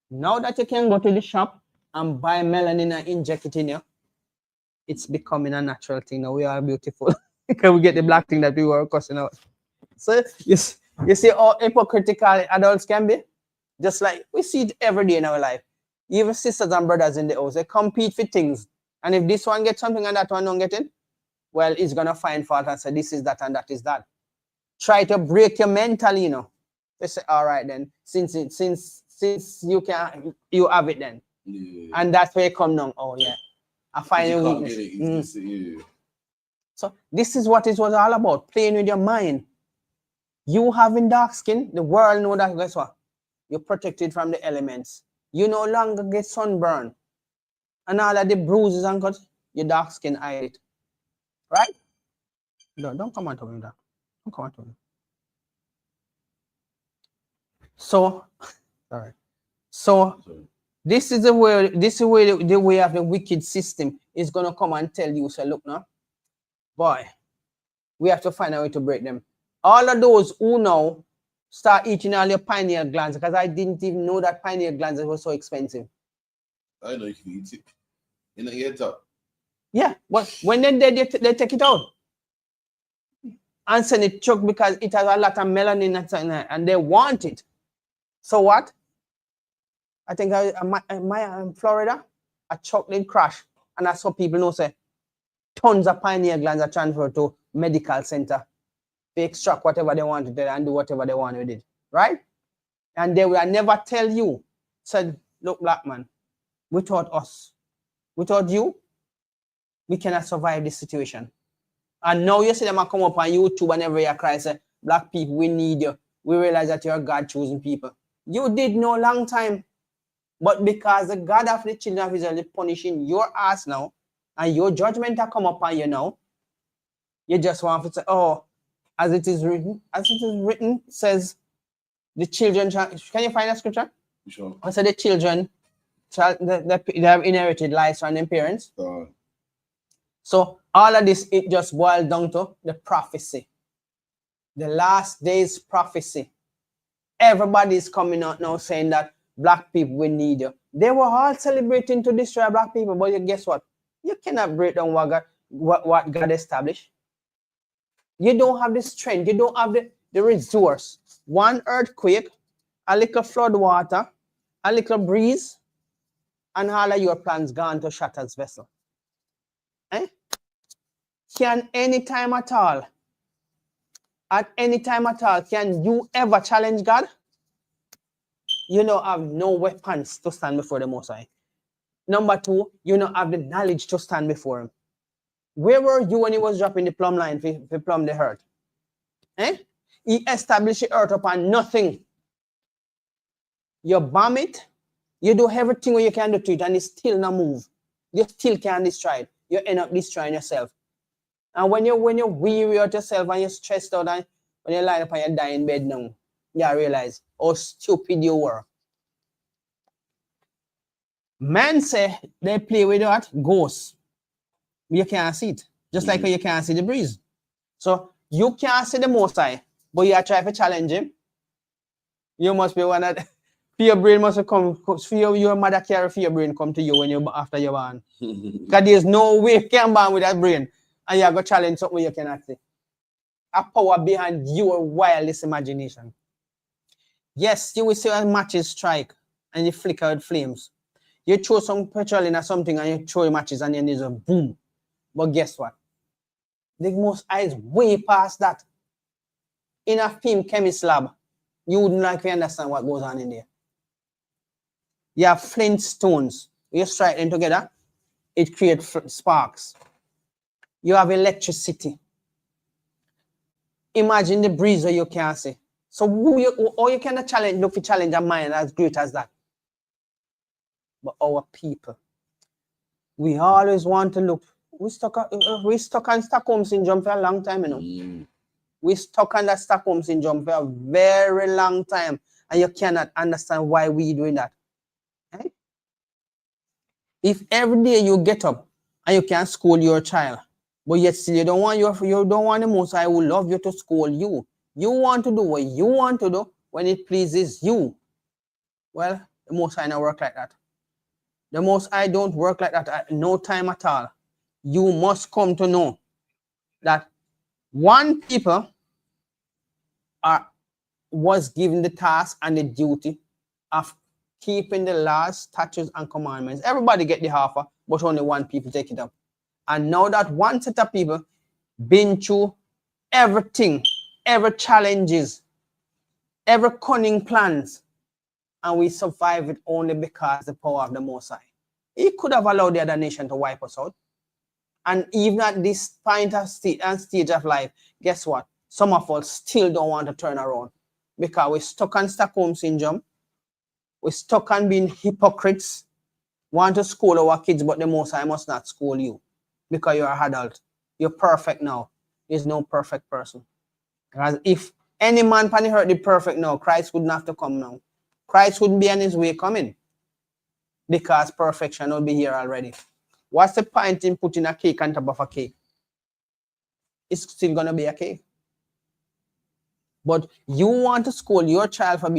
Now that you can go to the shop and buy melanin and inject it in you, it's becoming a natural thing. Now we are beautiful because we get the black thing that we were cussing out. So you see how hypocritical adults can be? Just like we see it every day in our life. Even sisters and brothers in the house, they compete for things. And if this one gets something and that one don't get it, well, it's going to find fault and say this is that and that is that. Try to break your mentally, They say, all right then, since you have it then. Yeah. And that's where you come down. Oh yeah, I find a weakness. So this is what it was all about, playing with your mind. You having dark skin, the world know that, guess what? You're protected from the elements. You no longer get sunburn. And all of the bruises and cuts, your dark skin hide it. Right? No, don't come on to me that. Don't come on to me. So, all right. So this is the way the way of the wicked system is gonna come and tell you, so look now, boy, we have to find a way to break them. All of those who now start eating all your pineal glands, because I didn't even know that pineal glands were so expensive. I know you can eat it. In the ear top. Yeah, but when they take it out and send it chuck because it has a lot of melanin and they want it. So what? I think in Florida, a chocolate crash, and that's what people know. Say tons of pineal glands are transferred to medical center. They extract whatever they want to do and do whatever they want with it, right? And they will never tell you, said, look, black man, without us, without you, we cannot survive this situation. And now you see them come up on YouTube and every year cry, say, black people, we need you. We realize that you're God-chosen people. You did no long time. But because the God of the children of Israel is punishing your ass now, and your judgment has come upon you now, you just want to say, oh, as it is written, says the children, can you find that scripture? Sure. I said the children they have inherited lives from their parents. Uh, So all of this, it just boils down to the prophecy. The last days prophecy. Everybody's coming out now saying that black people will need you. They were all celebrating to destroy black people, but guess what? You cannot break down what God established. You don't have the strength. You don't have the resource. One earthquake, a little flood water, a little breeze, and all of your plans gone to Shatter's vessel. Eh? Can any time at all, can you ever challenge God? You don't have no weapons to stand before the Most High. Number two, you don't have the knowledge to stand before him. Where were you when he was dropping the plumb line to plumb the earth? Eh? He established the earth upon nothing. You bomb it, you do everything what you can do to it, and it still not move. You still can't destroy it. You end up destroying yourself. And when you're weary out yourself and you're stressed out, and when you lie up on your dying bed now, you realize how stupid you were. Men say they play with what? Ghosts. You can't see it. Just like you can't see the breeze. So you can't see the Most High, but you are trying to challenge him. You must be one that fear brain must come. Your mother carry fear brain come to you when you after you're born. Because there's no way you can born with that brain. And you're going to challenge something you cannot see. A power behind your wildest imagination. Yes, you will see when matches strike and you flicker out flames. You throw some petrol in or something and you throw matches and then there's a boom. But guess what? The Most High is way past that. In a film chemist lab, you wouldn't like to understand what goes on in there. You have flint stones. You strike them together, it creates sparks. You have electricity. Imagine the breeze that you can't see. So you cannot look for challenge a mind as great as that. But our people, we always want to look. We stuck on Stockholm syndrome for a long time, you know. We stuck on that Stockholm syndrome for a very long time, and you cannot understand why we doing that. Right? If every day you get up and you can scold your child, but yet still you don't want the Most High who love you to scold you. You want to do what you want to do when it pleases you. Well, the Most High don't work like that. The Most High don't work like that at no time at all. You must come to know that one people was given the task and the duty of keeping the laws, statutes, and commandments. Everybody get the offer, but only one people take it up. And now that one set of people been through everything, every challenges, every cunning plans, and we survive it only because the power of the Most High. He could have allowed the other nation to wipe us out. And even at this point of stage of life, guess what? Some of us still don't want to turn around because we're stuck on Stockholm syndrome. We're stuck on being hypocrites. Want to school our kids, but the Most High must not school you because you're an adult. You're perfect now. There's no perfect person. Because if any man can hurt the perfect now, Christ wouldn't have to come now. Christ wouldn't be on his way coming because perfection will be here already. What's the point in putting a cake on top of a cake? It's still going to be a cake. But you want to scold your child for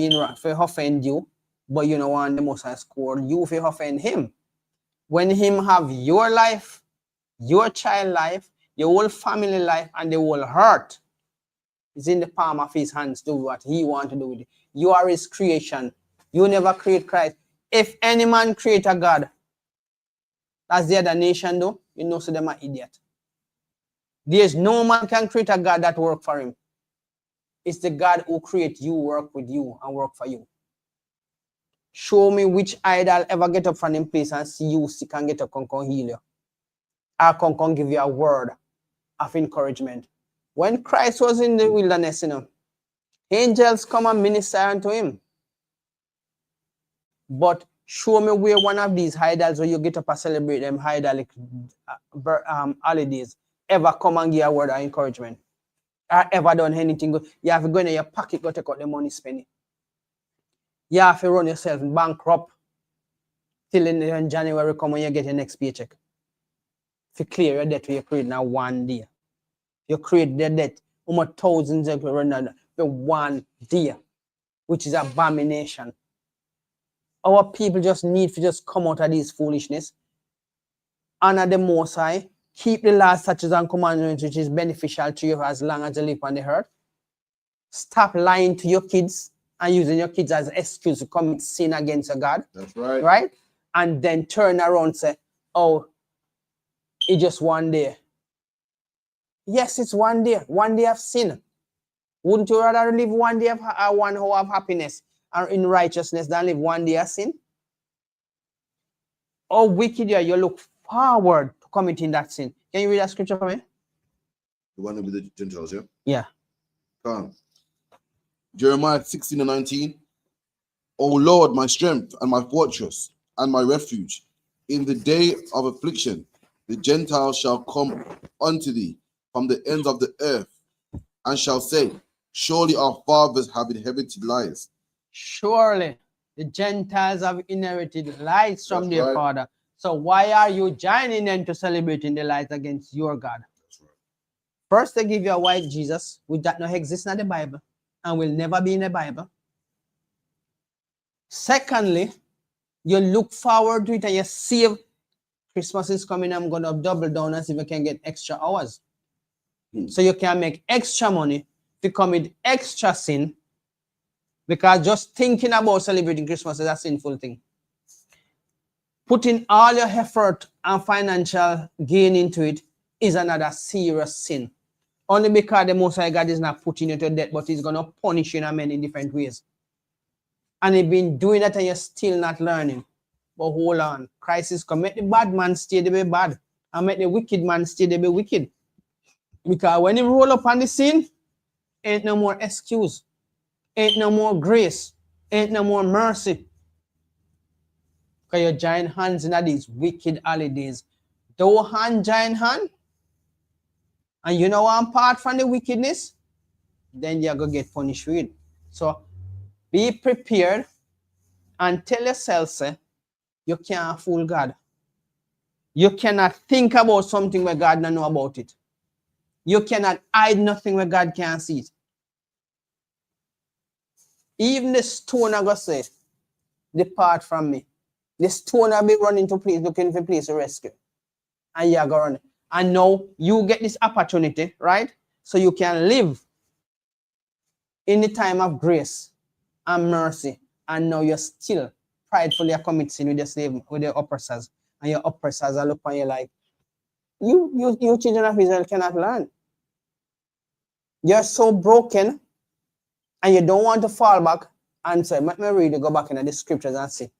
offend you, but you don't want the Most High scold you for offend him. When him have your life, your child life, your whole family life, and the whole heart is in the palm of his hands to do what he want to do with it. You are his creation. You never create Christ. If any man create a God, as the other nation do, you know, so them are idiot. There's no man can create a God that work for him. It's the God who create you, work with you, and work for you. Show me which idol ever get up from him place and see you can get up and heal you. I can give you a word of encouragement. When Christ was in the wilderness, you know, angels come and minister unto him. But show me where one of these idols where you get up and celebrate them idolic holidays ever come and give a word of encouragement. Or ever done anything good. You have to go in your pocket, go take out the money, spend it. You have to run yourself bankrupt. till in January come when you get your next paycheck. If you clear your debt, you create now 1 day. You create the debt, thousands of for 1 day, which is abomination. Our people just need to just come out of this foolishness, honor the Most High, keep the laws, statutes, and commandments, which is beneficial to you as long as you live on the earth. Stop lying to your kids and using your kids as an excuse to commit sin against your God. That's right. Right? And then turn around and say, oh, it's just 1 day. Yes, it's 1 day. 1 day of sin. Wouldn't you rather live 1 day of 1 hour of happiness or in righteousness than live 1 day of sin? How wicked you look forward to committing that sin. Can you read that scripture for me? The one with the Gentiles, yeah? Yeah. Jeremiah 16:19. O Lord, my strength and my fortress and my refuge, in the day of affliction, the Gentiles shall come unto thee from the ends of the earth, and shall say, surely our fathers have inherited lies. Surely the Gentiles have inherited lies from That's their right. father. So why are you joining them to celebrating the lies against your God? That's right. First, they give you a white Jesus, which that not exists in the Bible and will never be in the Bible. Secondly, you look forward to it and you save. Christmas is coming, I'm going to double down and see if I can get extra hours. So you can make extra money to commit extra sin, because just thinking about celebrating Christmas is a sinful thing. Putting all your effort and financial gain into it is another serious sin. Only because the Most High God is not putting you to death, but he's going to punish you in many different ways. And you've been doing that and you're still not learning. But hold on. Christ is come. Make the bad man stay to be bad. And make the wicked man stay to be wicked. Because when he roll up on the scene, ain't no more excuse. Ain't no more grace. Ain't no more mercy. Because you join hands in these wicked holidays. Don't hand join hand. And you know I'm part from the wickedness, then you're going to get punished with it. So be prepared and tell yourself, say, you can't fool God. You cannot think about something where God don't know about it. You cannot hide nothing where God can't see it. Even the stone are going to say, depart from me. The stone will be running to place, looking for a place to rescue. And you're going to run. And now you get this opportunity, right? So you can live in the time of grace and mercy. And now you're still pridefully committing sin with your slave, with your oppressors. And your oppressors are looking at you like, you children of Israel cannot learn. You're so broken and you don't want to fall back and say, let me read it, go back into the scriptures and see.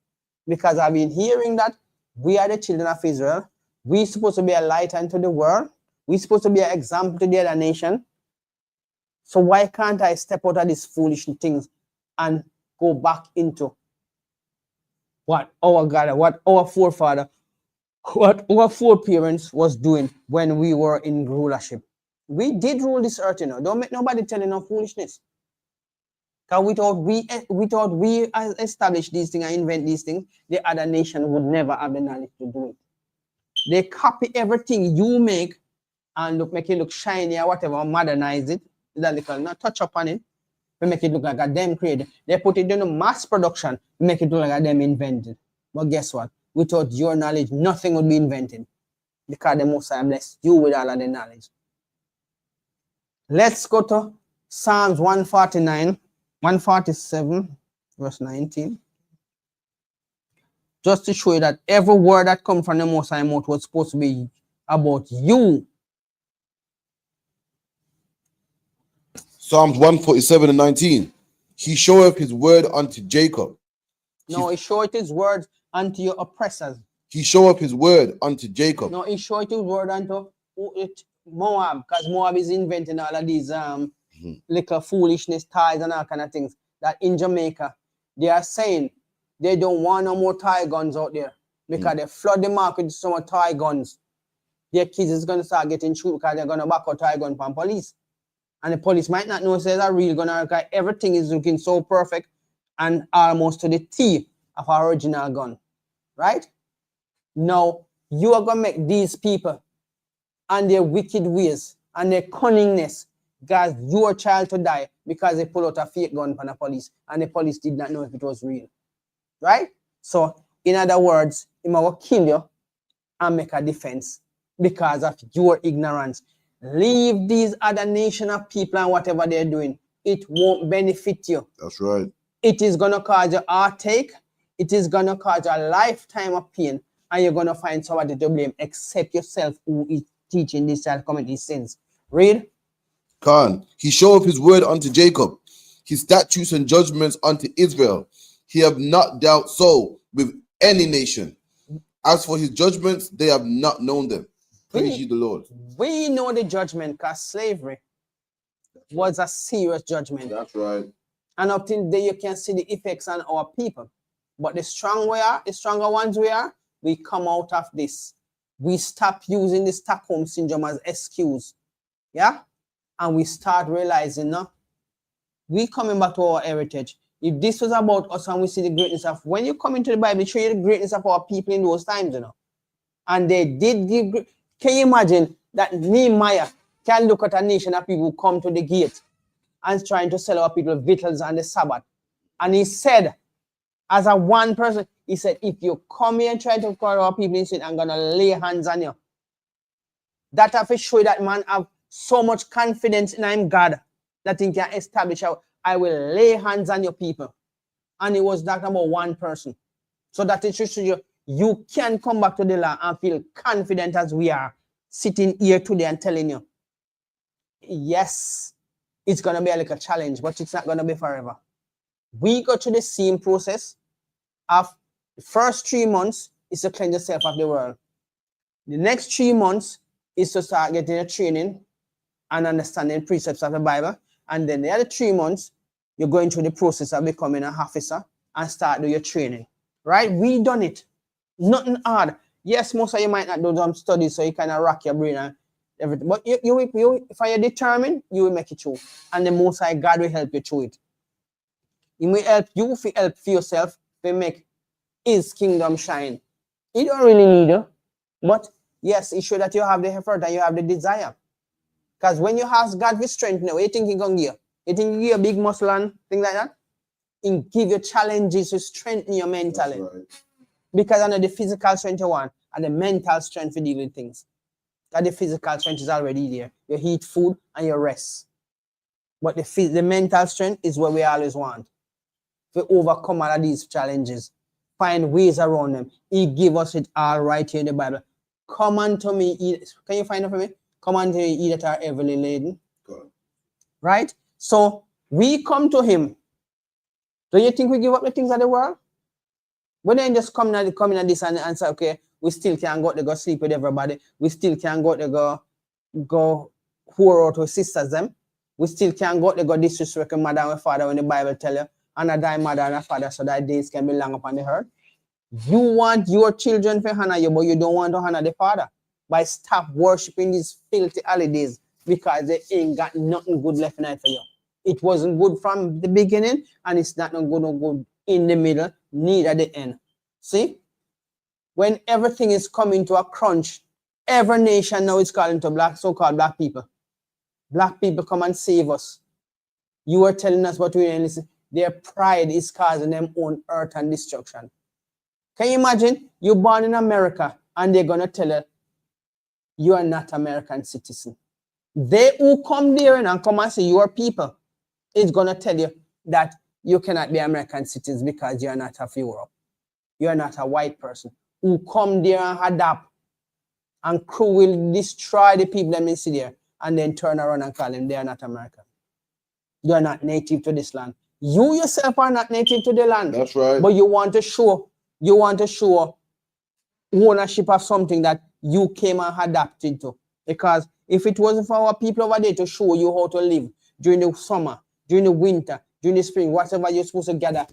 Because I've been hearing that we are the children of Israel. We're supposed to be a light unto the world. We're supposed to be an example to the other nation. So why can't I step out of these foolish things and go back into what our God, what our forefather, what our foreparents was doing when we were in rulership? We did rule this earth, you know. Don't make nobody tell you no foolishness. Because we thought we establish these things and invent these things, the other nation would never have the knowledge to do it. They copy everything you make and make it look shiny or whatever, modernize it. That they can not touch up on it. We make it look like a them created. They put it in mass production, make it look like a them invented. But guess what? Without your knowledge, nothing would be invented. Because the Most High blessed you with all of the knowledge. Let's go to Psalms 147, verse 19. Just to show you that every word that comes from the Most High mouth was supposed to be about you. Psalms 147:19. He showeth his word unto Jacob. No, he showeth his words unto your oppressors. He showeth his word unto Jacob. No, he showeth his word unto Moab, because Moab is inventing all of these little foolishness, ties and all kind of things. That in Jamaica, they are saying they don't want no more tie guns out there because they flood the market with so much tie guns. Their kids is going to start getting shoot because they're going to back out tie gun from police. And the police might not know if there's a real gun because everything is looking so perfect and almost to the T of our original gun. right? Now, you are going to make these people and their wicked ways and their cunningness, guys, your child to die because they pull out a fake gun from the police and the police did not know if it was real, right? So, in other words, he will kill you and make a defense because of your ignorance. Leave these other nation of people and whatever they're doing. It won't benefit you. That's right. It is going to cause you heartache. It is going to cause you a lifetime of pain. And you're going to find somebody to blame except yourself who is teaching this child commit these sins. Read. Khan, he showeth his word unto Jacob, his statutes and judgments unto Israel. He have not dealt so with any nation. As for his judgments, they have not known them. Praise ye the Lord. We know the judgment because slavery was a serious judgment. That's right. And up till today, you can see the effects on our people. But the strong we are, the stronger ones we are, we come out of this. We stop using the Stockholm syndrome as excuse. Yeah? And we start realizing, no, we coming back to our heritage. If this was about us and we see the greatness of, when you come into the Bible, it shows you the greatness of our people in those times, you know. And they did give, can you imagine that Nehemiah can look at a nation of people who come to the gate and trying to sell our people victuals on the Sabbath. And he said, as a one person, he said, if you come here and try to call our people in sin, I'm going to lay hands on you. That have to show that man have so much confidence in him, God, that he can establish how I will lay hands on your people. And it was that about one person. So that it should show you, you can come back to the land and feel confident as we are sitting here today and telling you, yes, it's going to be a little challenge, but it's not going to be forever. We go through the same process of the first 3 months is to cleanse yourself of the world. The next 3 months is to start getting your training and understanding precepts of the Bible. And then the other 3 months, you're going through the process of becoming an officer and start do your training. Right? We done it. Nothing hard. Yes, most of you might not do some studies, so you kind of rock your brain and everything. But you, if you're determined, you will make it through. And the Most High God will help you through it. He will help you to help for yourself to make his kingdom shine. He don't really need you. But yes, it's sure that you have the effort and you have the desire. Because when you ask God for strength now, what you think He's going to give you? You think He give you a big muscle and things like that? He give you challenges to strengthen your mentally. Right. Because I know the physical strength you want and the mental strength to deal with things. Because the physical strength is already there. You eat food and you rest. But the mental strength is what we always want. To overcome all of these challenges. Find ways around them. He give us it all right here in the Bible. Come unto me, eat. Can you find it for me? Come unto me, eat that are heavily laden. God. Right? So we come to Him. Do you think we give up the things of the world? But then just come in at this and say, okay, we still can't go to go sleep with everybody. We still can't go to go whore out with sisters them. We still can't go to go disrespect your mother and father when the Bible tell you, honor thy mother and thy father so that days can be long upon the earth. You want your children to honor you, but you don't want to honor the father. By stop worshiping these filthy holidays because they ain't got nothing good left in it for you. It wasn't good from the beginning, and it's not good in the middle, neither the end. See? When everything is coming to a crunch, every nation now is calling to so-called black people. Black people come and save us. You are telling us what we listen. Their pride is causing them own hurt and destruction. Can you imagine? You're born in America, and they're going to tell you, you are not American citizen. They who come there and come and say you are people, is going to tell you that you cannot be American citizens because you are not of Europe. You are not a white person. Who come there and adapt and crew will destroy the people that may see there and then turn around and call them they are not American. You are not native to this land. You yourself are not native to the land. That's right. But you want to show ownership of something that you came and adapted to. Because if it wasn't for our people over there to show you how to live during the summer, during the winter, during the spring, whatever you're supposed to gather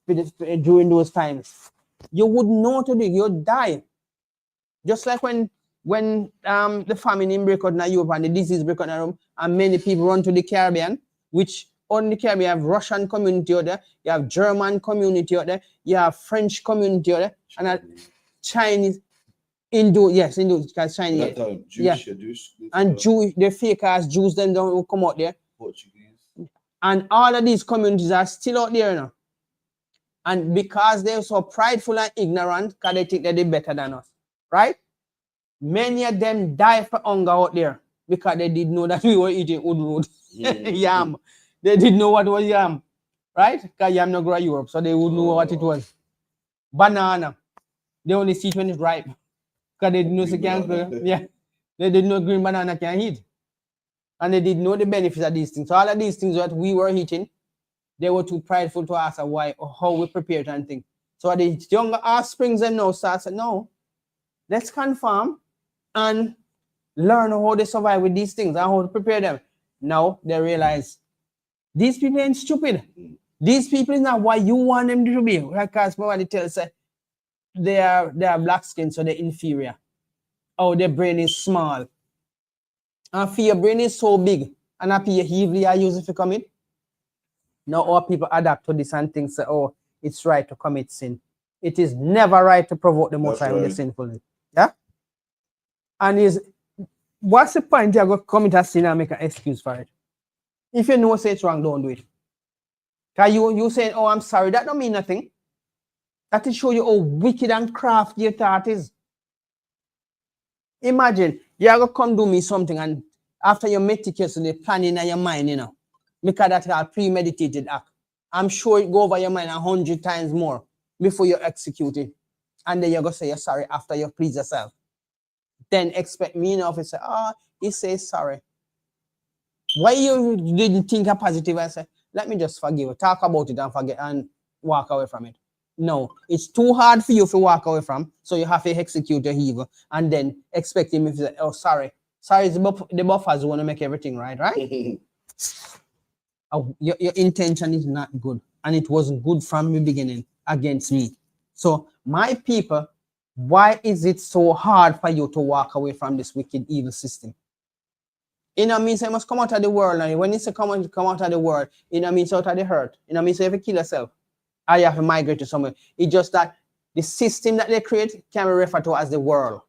during those times, you wouldn't know to do. You'd die. Just like when the famine break out in Europe and the disease break out in Europe, and many people run to the Caribbean, which on the Caribbean, you have Russian community out there, you have German community out there, you have French community out there, and a Chinese, Hindu, yes, Hindu, because Chinese, That time, yeah. Jewish, And Jew, the fake ass Jews, them don't come out there. Portuguese. And all of these communities are still out there, you know. And because they're so prideful and ignorant, because they think that they're better than us, right? Many of them die for hunger out there because they didn't know that we were eating wood yam. They didn't know what was yam, right? Because yam not grow in Europe, so they wouldn't know what it was. Banana, they only see it when it's ripe. Because they didn't know they can't, yeah. They didn't know green banana can eat. And they didn't know the benefits of these things. So all of these things that we were eating, they were too prideful to ask why or how we prepared and things. So the younger offsprings and now start saying, no, let's confirm and learn how they survive with these things and how to prepare them. Now they realize these people ain't stupid. These people is not what you want them to be. Because somebody tells us they are black skin, so they're inferior. Oh, their brain is small. And for your brain is so big, and after you heavily I use it to commit. Now all people adapt to this and think, say, oh, it's right to commit sin. It is never right to provoke the Most High with the sinfulness. Yeah? And is what's the point you go commit a sin and make an excuse for it? If you know say it's wrong, don't do it. Because you saying, oh, I'm sorry, that don't mean nothing. That will show you how wicked and crafty your thought is. Imagine, you're going to come do me something and after you meticulously planning in your mind, you know, because that's a premeditated act. I'm sure it go over your mind 100 times more before you execute it. And then you're going to say you're sorry after you please yourself. Then expect me enough to say, he says sorry. Why you didn't think a positive and say, let me just forgive you, talk about it and forget and walk away from it? No, it's too hard for you to walk away from, so you have to execute your evil and then expect him to say, oh, sorry. Sorry, it's the buffers who want to make everything right, right? Your intention is not good, and it wasn't good from the beginning against me. So, my people, why is it so hard for you to walk away from this wicked, evil system? It means you must come out of the world, and when you say come out of the world, it means out of the hurt. It means you have to kill yourself. Or you have to migrate to somewhere. It's just that the system that they create can be referred to as the world,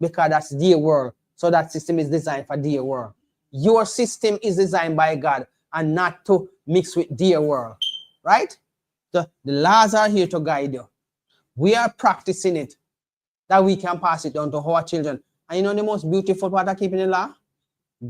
because that's their world. So that system is designed for their world. Your system is designed by God and not to mix with their world, right? The laws are here to guide you. We are practicing it, that we can pass it on to our children. And you know the most beautiful part of keeping the law?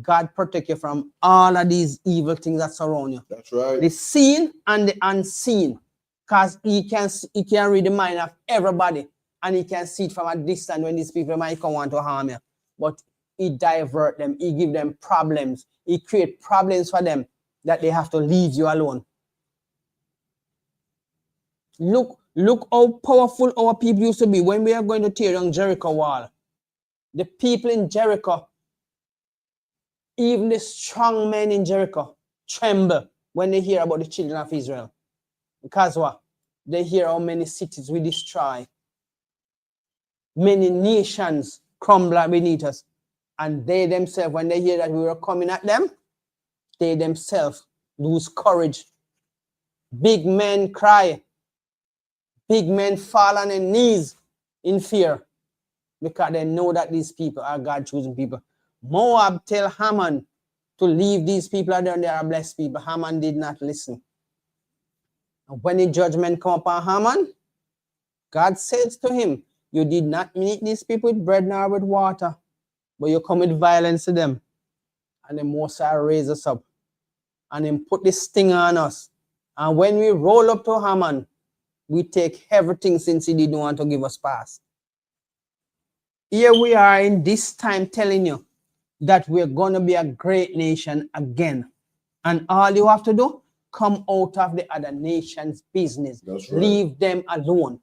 God protect you from all of these evil things that surround you. That's right. The seen and the unseen. Because he can read the mind of everybody, and he can see it from a distance when these people might come want to harm you. But he divert them, he give them problems, he create problems for them that they have to leave you alone. Look how powerful our people used to be when we are going to tear down Jericho wall. The people in Jericho, even the strong men in Jericho, tremble when they hear about the children of Israel. Because what? They hear how many cities we destroy. Many nations crumble beneath us. And they themselves, when they hear that we were coming at them, they themselves lose courage. Big men cry. Big men fall on their knees in fear, because they know that these people are God-chosen people. Moab tell Haman to leave these people out there, and they are blessed people. Haman did not listen. And when the judgment come upon Haman, God says to him, you did not meet these people with bread nor with water, but you come with violence to them. And the Most High raise us up and then put this thing on us. And when we roll up to Haman, we take everything since he didn't want to give us pass. Here we are in this time telling you that we're going to be a great nation again. And all you have to do, come out of the other nation's business. That's right. Leave them alone.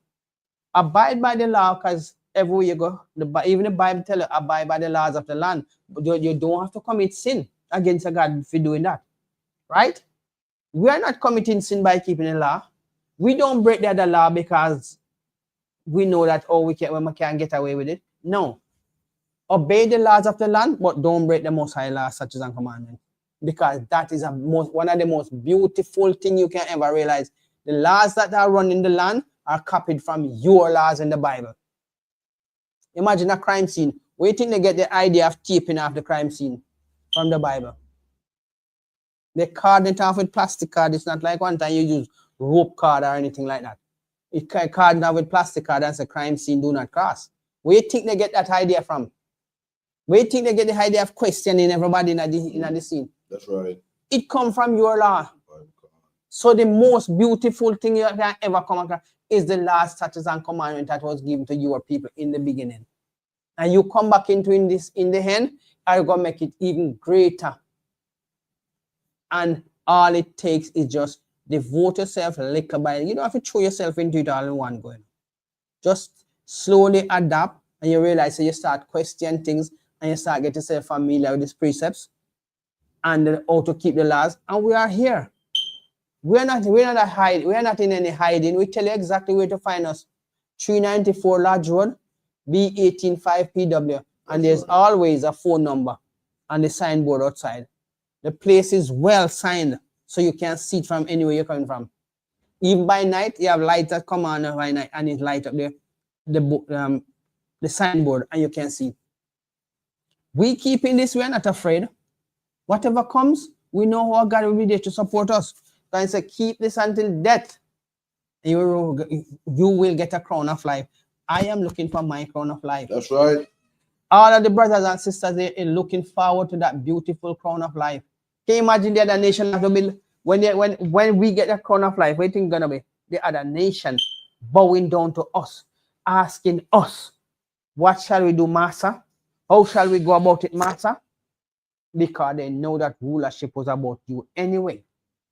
Abide by the law, because everywhere you go, even the Bible tells you, abide by the laws of the land. But you don't have to commit sin against God if you're doing that. Right? We are not committing sin by keeping the law. We don't break the other law because we know that, oh, we can't get away with it. No. Obey the laws of the land, but don't break the Most High laws, statutes, and commandments. because that is one of the most beautiful things you can ever realize. The laws that are run in the land are copied from your laws in the Bible. Imagine a crime scene. Where do you think they get the idea of taping off the crime scene? From the Bible. They card it off with plastic card. It's not like one time you use rope card or anything like that. It card it off with plastic card and say crime scene do not cross. Where do you think they get that idea from? Where do you think they get the idea of questioning everybody in the scene? That's right. It comes from your law. So the most beautiful thing you can ever come across is the last statutes and commandment that was given to your people in the beginning. And you come back into in the end, I'm going to make it even greater. And all it takes is just devote yourself little by little. You don't have to throw yourself into it all in one go. Just slowly adapt, and you realize so you start questioning things and you start getting yourself familiar with these precepts and how to keep the laws. And we are here. We're not in any hiding. We tell you exactly where to find us. 394 Lodge Road, B185PW. And there's always a phone number on the signboard outside. The place is well signed, so you can see it from anywhere you're coming from. Even by night, you have lights that come on by night, and it light up the signboard, and you can see it. We keep in this, we're not afraid. Whatever comes, we know how God will be there to support us. God said, keep this until death. You will get a crown of life. I am looking for my crown of life. That's right. All of the brothers and sisters, they are looking forward to that beautiful crown of life. Can you imagine the other nation have to be, when we get that crown of life, what do you think gonna be? The other nation bowing down to us, asking us, what shall we do, Master? How shall we go about it, Master? Because they know that rulership was about you anyway.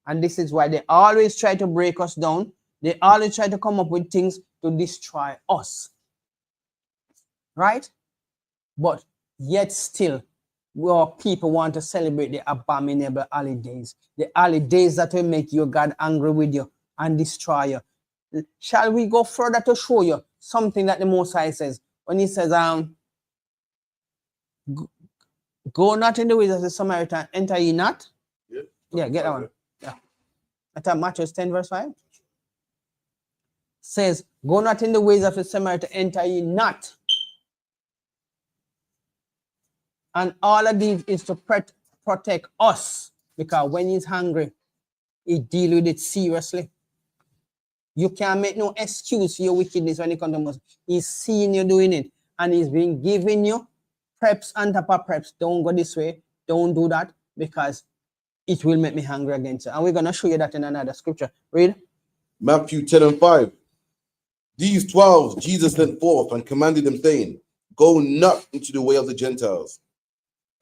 And this is why they always try to break us down. They always try to come up with things to destroy us. Right? But yet still, our people want to celebrate the abominable holidays. The holidays that will make your God angry with you and destroy you. Shall we go further to show you something that the Most High says? When he says, go not in the ways of the Samaritan, enter ye not. Yeah, get that one. Yeah. I thought Matthew 10 verse 5 says, go not in the ways of the Samaritan, enter ye not. And all of these is to protect us, because when he's hungry, he deal with it seriously. You can't make no excuse for your wickedness when it comes to Muslims. He's seeing you doing it, and he's been giving you preps on top of preps. Don't go this way. Don't do that, because it will make me hungry against you. And we're going to show you that in another scripture. Read. Matthew 10:5. These 12 Jesus sent forth and commanded them, saying, go not into the way of the Gentiles,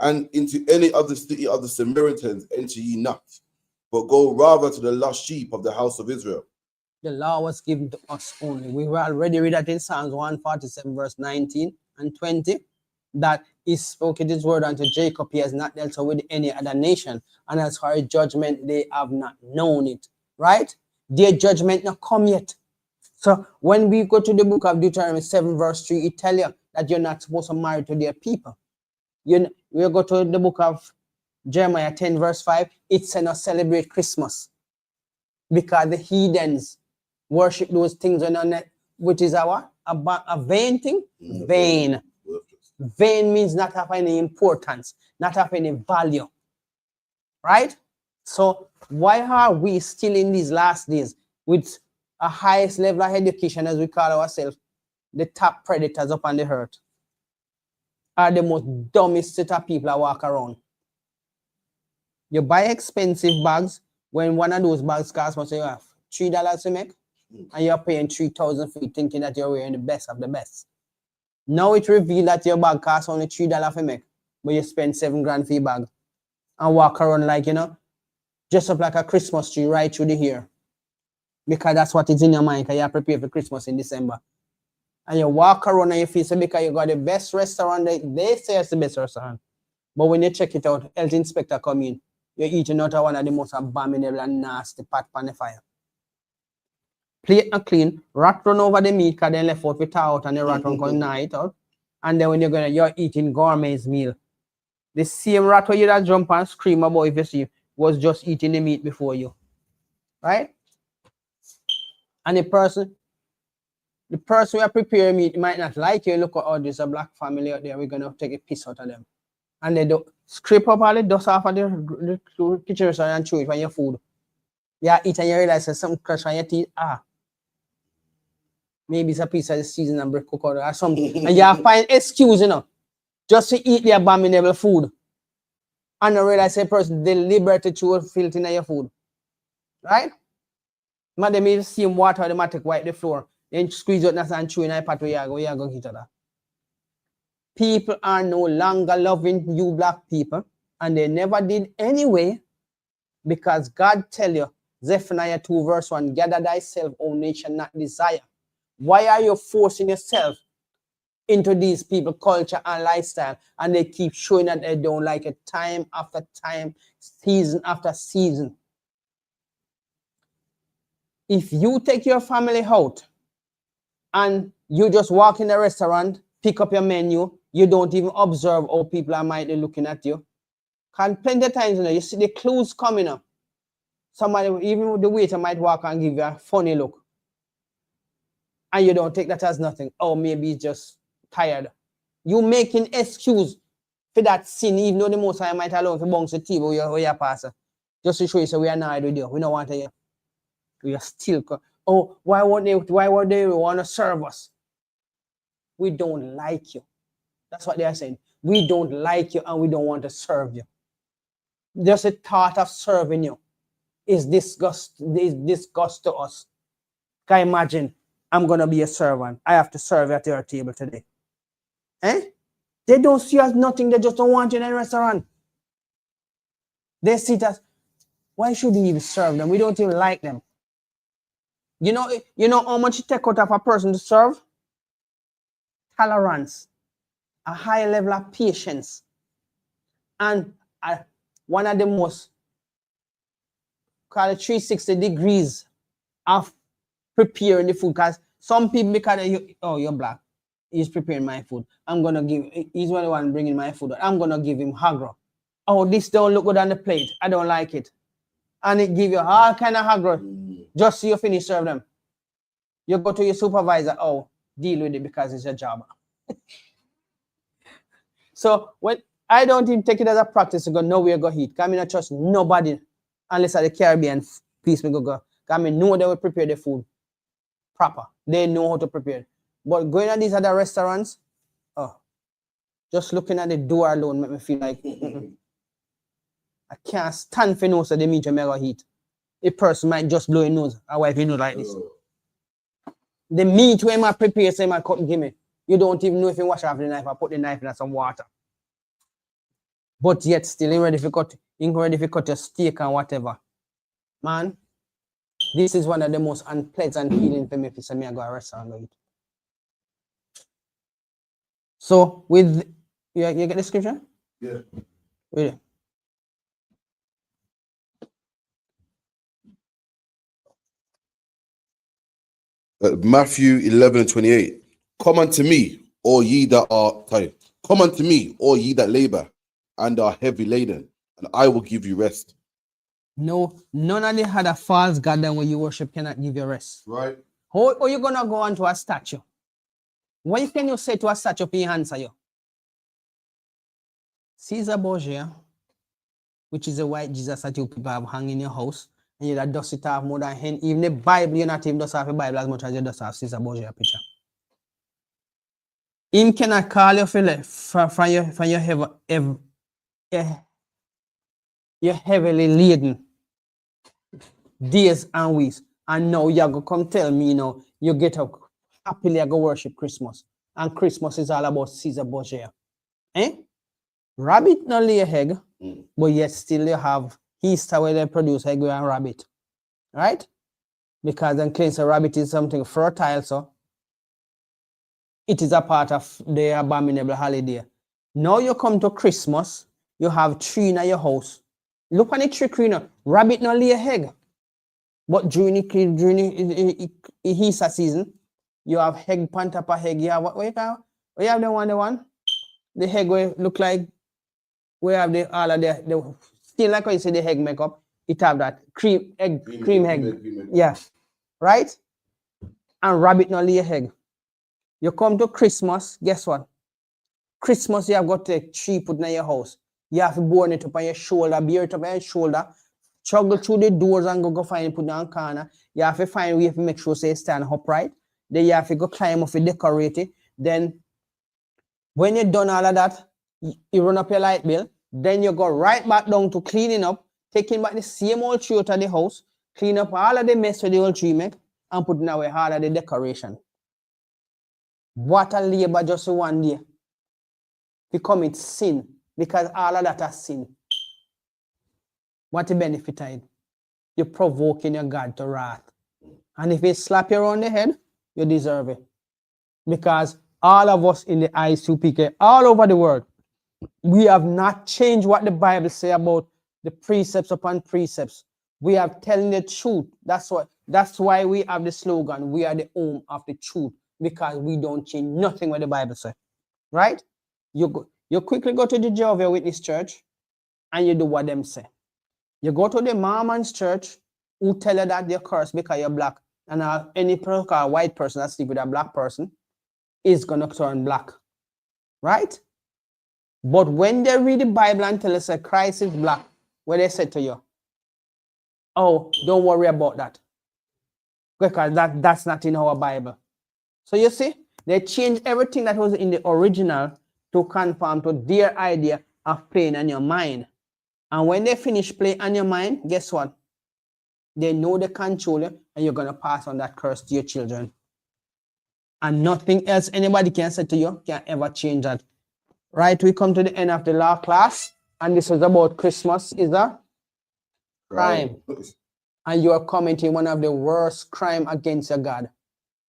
and into any other city of the Samaritans enter ye not, but go rather to the lost sheep of the house of Israel. The law was given to us only. We were already read that in Psalms 147, verse 19 and 20, that he spoke his word unto Jacob. He has not dealt so with any other nation, and as for his judgment, they have not known it. Right? Their judgment not come yet. So when we go to the book of Deuteronomy 7, verse 3, it tells you that you're not supposed to marry to their people. We go to the book of Jeremiah 10, verse 5, it says not celebrate Christmas, because the heathens worship those things which is a vain thing. Vain. Vain means not have any importance, not have any value. Right? So why are we still in these last days with a highest level of education, as we call ourselves, the top predators up on the earth? Are the most dumbest set of people that walk around. You buy expensive bags, when one of those bags costs much, you have $3 to make, and you're paying 3,000 for it, thinking that you're wearing the best of the best. Now it revealed that your bag costs only $3 to make, but you spend $7 for your bag and walk around like, dress up like a Christmas tree right through the year, because that's what is in your mind, because you're prepared for Christmas in December. And you walk around and you feel so because you got the best restaurant. They say it's the best restaurant. But when you check it out, health inspector come in, you're eating out of one of the most abominable and nasty pot on the fire. Plate not clean, rat run over the meat because they left out with out and the rat run going night out. And then when you're eating gourmet's meal. The same rat where you that jump and scream about if you see was just eating the meat before you. Right? And the person who are preparing meat might not like you. Look at, oh, there's a black family out there, we're gonna take a piss out of them. And they do scrape up all the dust off of the kitchen restaurant and chew it on your food. You eat and you realize there's something crush on your teeth. Maybe it's a piece of the season and break cook out or something. And you find excuse, just to eat the abominable food. And you realize a person deliberately chew filth in your food. Right? Man, they may see water, they might take wipe the floor. Then squeeze out and chew in a pot where you go eat that. People are no longer loving you black people, and they never did anyway, because God tell you, Zephaniah 2 verse 1, gather thyself, O nation, not desire. Why are you forcing yourself into these people culture and lifestyle, and they keep showing that they don't like it time after time, season after season? If you take your family out and you just walk in the restaurant, pick up your menu, you don't even observe how people are might be looking at you. And plenty of times, you see the clues coming up. Somebody, even the waiter might walk and give you a funny look. And you don't take that as nothing. Oh, maybe he's just tired. You making excuse for that sin, even though the most I might allow if you bounce the table where you pass. Just to show you, so we are not with you. We don't want to hear. We are still, oh, why would they want to serve us? We don't like you. That's what they are saying. We don't like you and we don't want to serve you. Just the thought of serving you is disgust to us. Can you imagine? I'm going to be a servant. I have to serve at your table today. They don't see us nothing. They just don't want you in a restaurant. They see us. Why should we even serve them? We don't even like them. You know how much it takes out of a person to serve? Tolerance, a high level of patience, and one of the most, call it 360 degrees of preparing the food. Because some people, because you're black, he's preparing my food. He's the one bringing my food. I'm going to give him hagro. Oh, this don't look good on the plate. I don't like it. And it give you all kind of hagro just so you finish serve them. You go to your supervisor, deal with it because it's your job. So when I don't even take it as a practice to go nowhere go eat. I mean, I trust nobody unless at the Caribbean place me go. I mean, know they will prepare the food proper. They know how to prepare. But going to these other restaurants, just looking at the door alone make me feel like I can't stand for no so the meat you go eat. A person might just blow his nose and wipe his nose like this. The meat when I prepare, say my cut and give me. You don't even know if you wash off the knife or put the knife in some water. But yet still you ready to cut your steak and whatever. Man, this is one of the most unpleasant feelings for me if you say me I go to a restaurant and eat. So with you get the scripture? Yeah. Read it. Matthew 11:28. Come unto me, all ye that labor and are heavy laden, and I will give you rest. No, none of the other false god that when you worship cannot give you rest. Right. How are you gonna go onto a statue? What can you say to a statue if he answer you? Caesar Borgia, which is a white Jesus that you people have hung in your house, and you that dust it off more than him. Even the Bible, you not even dust off the Bible as much as you dust off Caesar Borgia picture. Him cannot call you from your heavily laden days and weeks. And now you're going to come tell me, you get up happily, I go worship Christmas. And Christmas is all about Caesar Borgia. Rabbit not lay egg, but yet still you have Easter where they produce egg and rabbit. Right? Because then claims a rabbit is something fertile, so it is a part of the abominable holiday. Now you come to Christmas, you have tree in your house. Look on the tree, rabbit not lay egg. But during the Easter season, you have egg pan top of egg. You have what you have the one? The egg will look like We have the all of the still like when you see the egg makeup, it have that cream egg. Yeah. Right? And rabbit not lay egg. You come to Christmas, guess what? Christmas, you have got to take tree put in your house. You have to burn it up on your shoulder, bear it up on your shoulder, struggle through the doors and go find it, put it on the corner. You have to find a way to make sure you stand upright. Then you have to go climb up and decorate it. Then when you're done all of that, you run up your light bill. Then you go right back down to cleaning up, taking back the same old tree out of the house, clean up all of the mess with the old tree make, and putting away all of the decoration. What a labor just for one day. Become it sin, because all of that is sin. What the benefit of it? You're provoking your God to wrath. And if he slap you around the head, you deserve it. Because all of us in the ISUPK, all over the world, we have not changed what the Bible says about the precepts upon precepts. We are telling the truth. That's why we have the slogan, we are the home of the truth, because we don't change nothing what the Bible says. Right? You quickly go to the Jehovah's Witness church and you do what them say. You go to the Mormon's church who tell you that you're cursed because you're black, and any white person that sleep with a black person is going to turn black. Right? But when they read the Bible and tell us that Christ is black, what they say to you? Oh, don't worry about that. Because that's not in our Bible. So you see, they changed everything that was in the original to conform to their idea of playing on your mind. And when they finish playing on your mind, guess what? They know they control you, and you're going to pass on that curse to your children. And nothing else anybody can say to you can ever change that. Right, we come to the end of the law class, and this is about Christmas is a crime. And you are committing one of the worst crime against your God.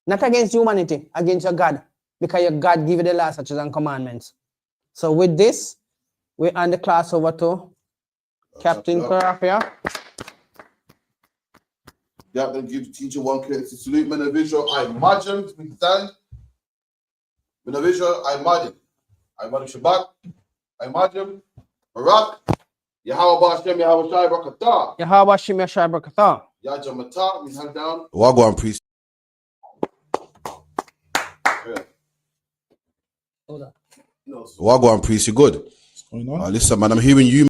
Not against humanity, against your God. Because your God give you the law, statutes, and commandments. So with this, we hand the class over to Captain Carafia. Captain gives teacher one courtesy salute. Mina visual, I imagine. We stand. Mina visual, I imagine. I imagine Shabbat. I imagine Barak. Yahweh Hashem, Yahweh Shai Barakatah. Yahweh Hashem, Yahweh Barakatah. Yaja Matah, we hand down. Wagwan priest. Wagwan priest, you good? What's going on? Listen, man, I'm hearing you.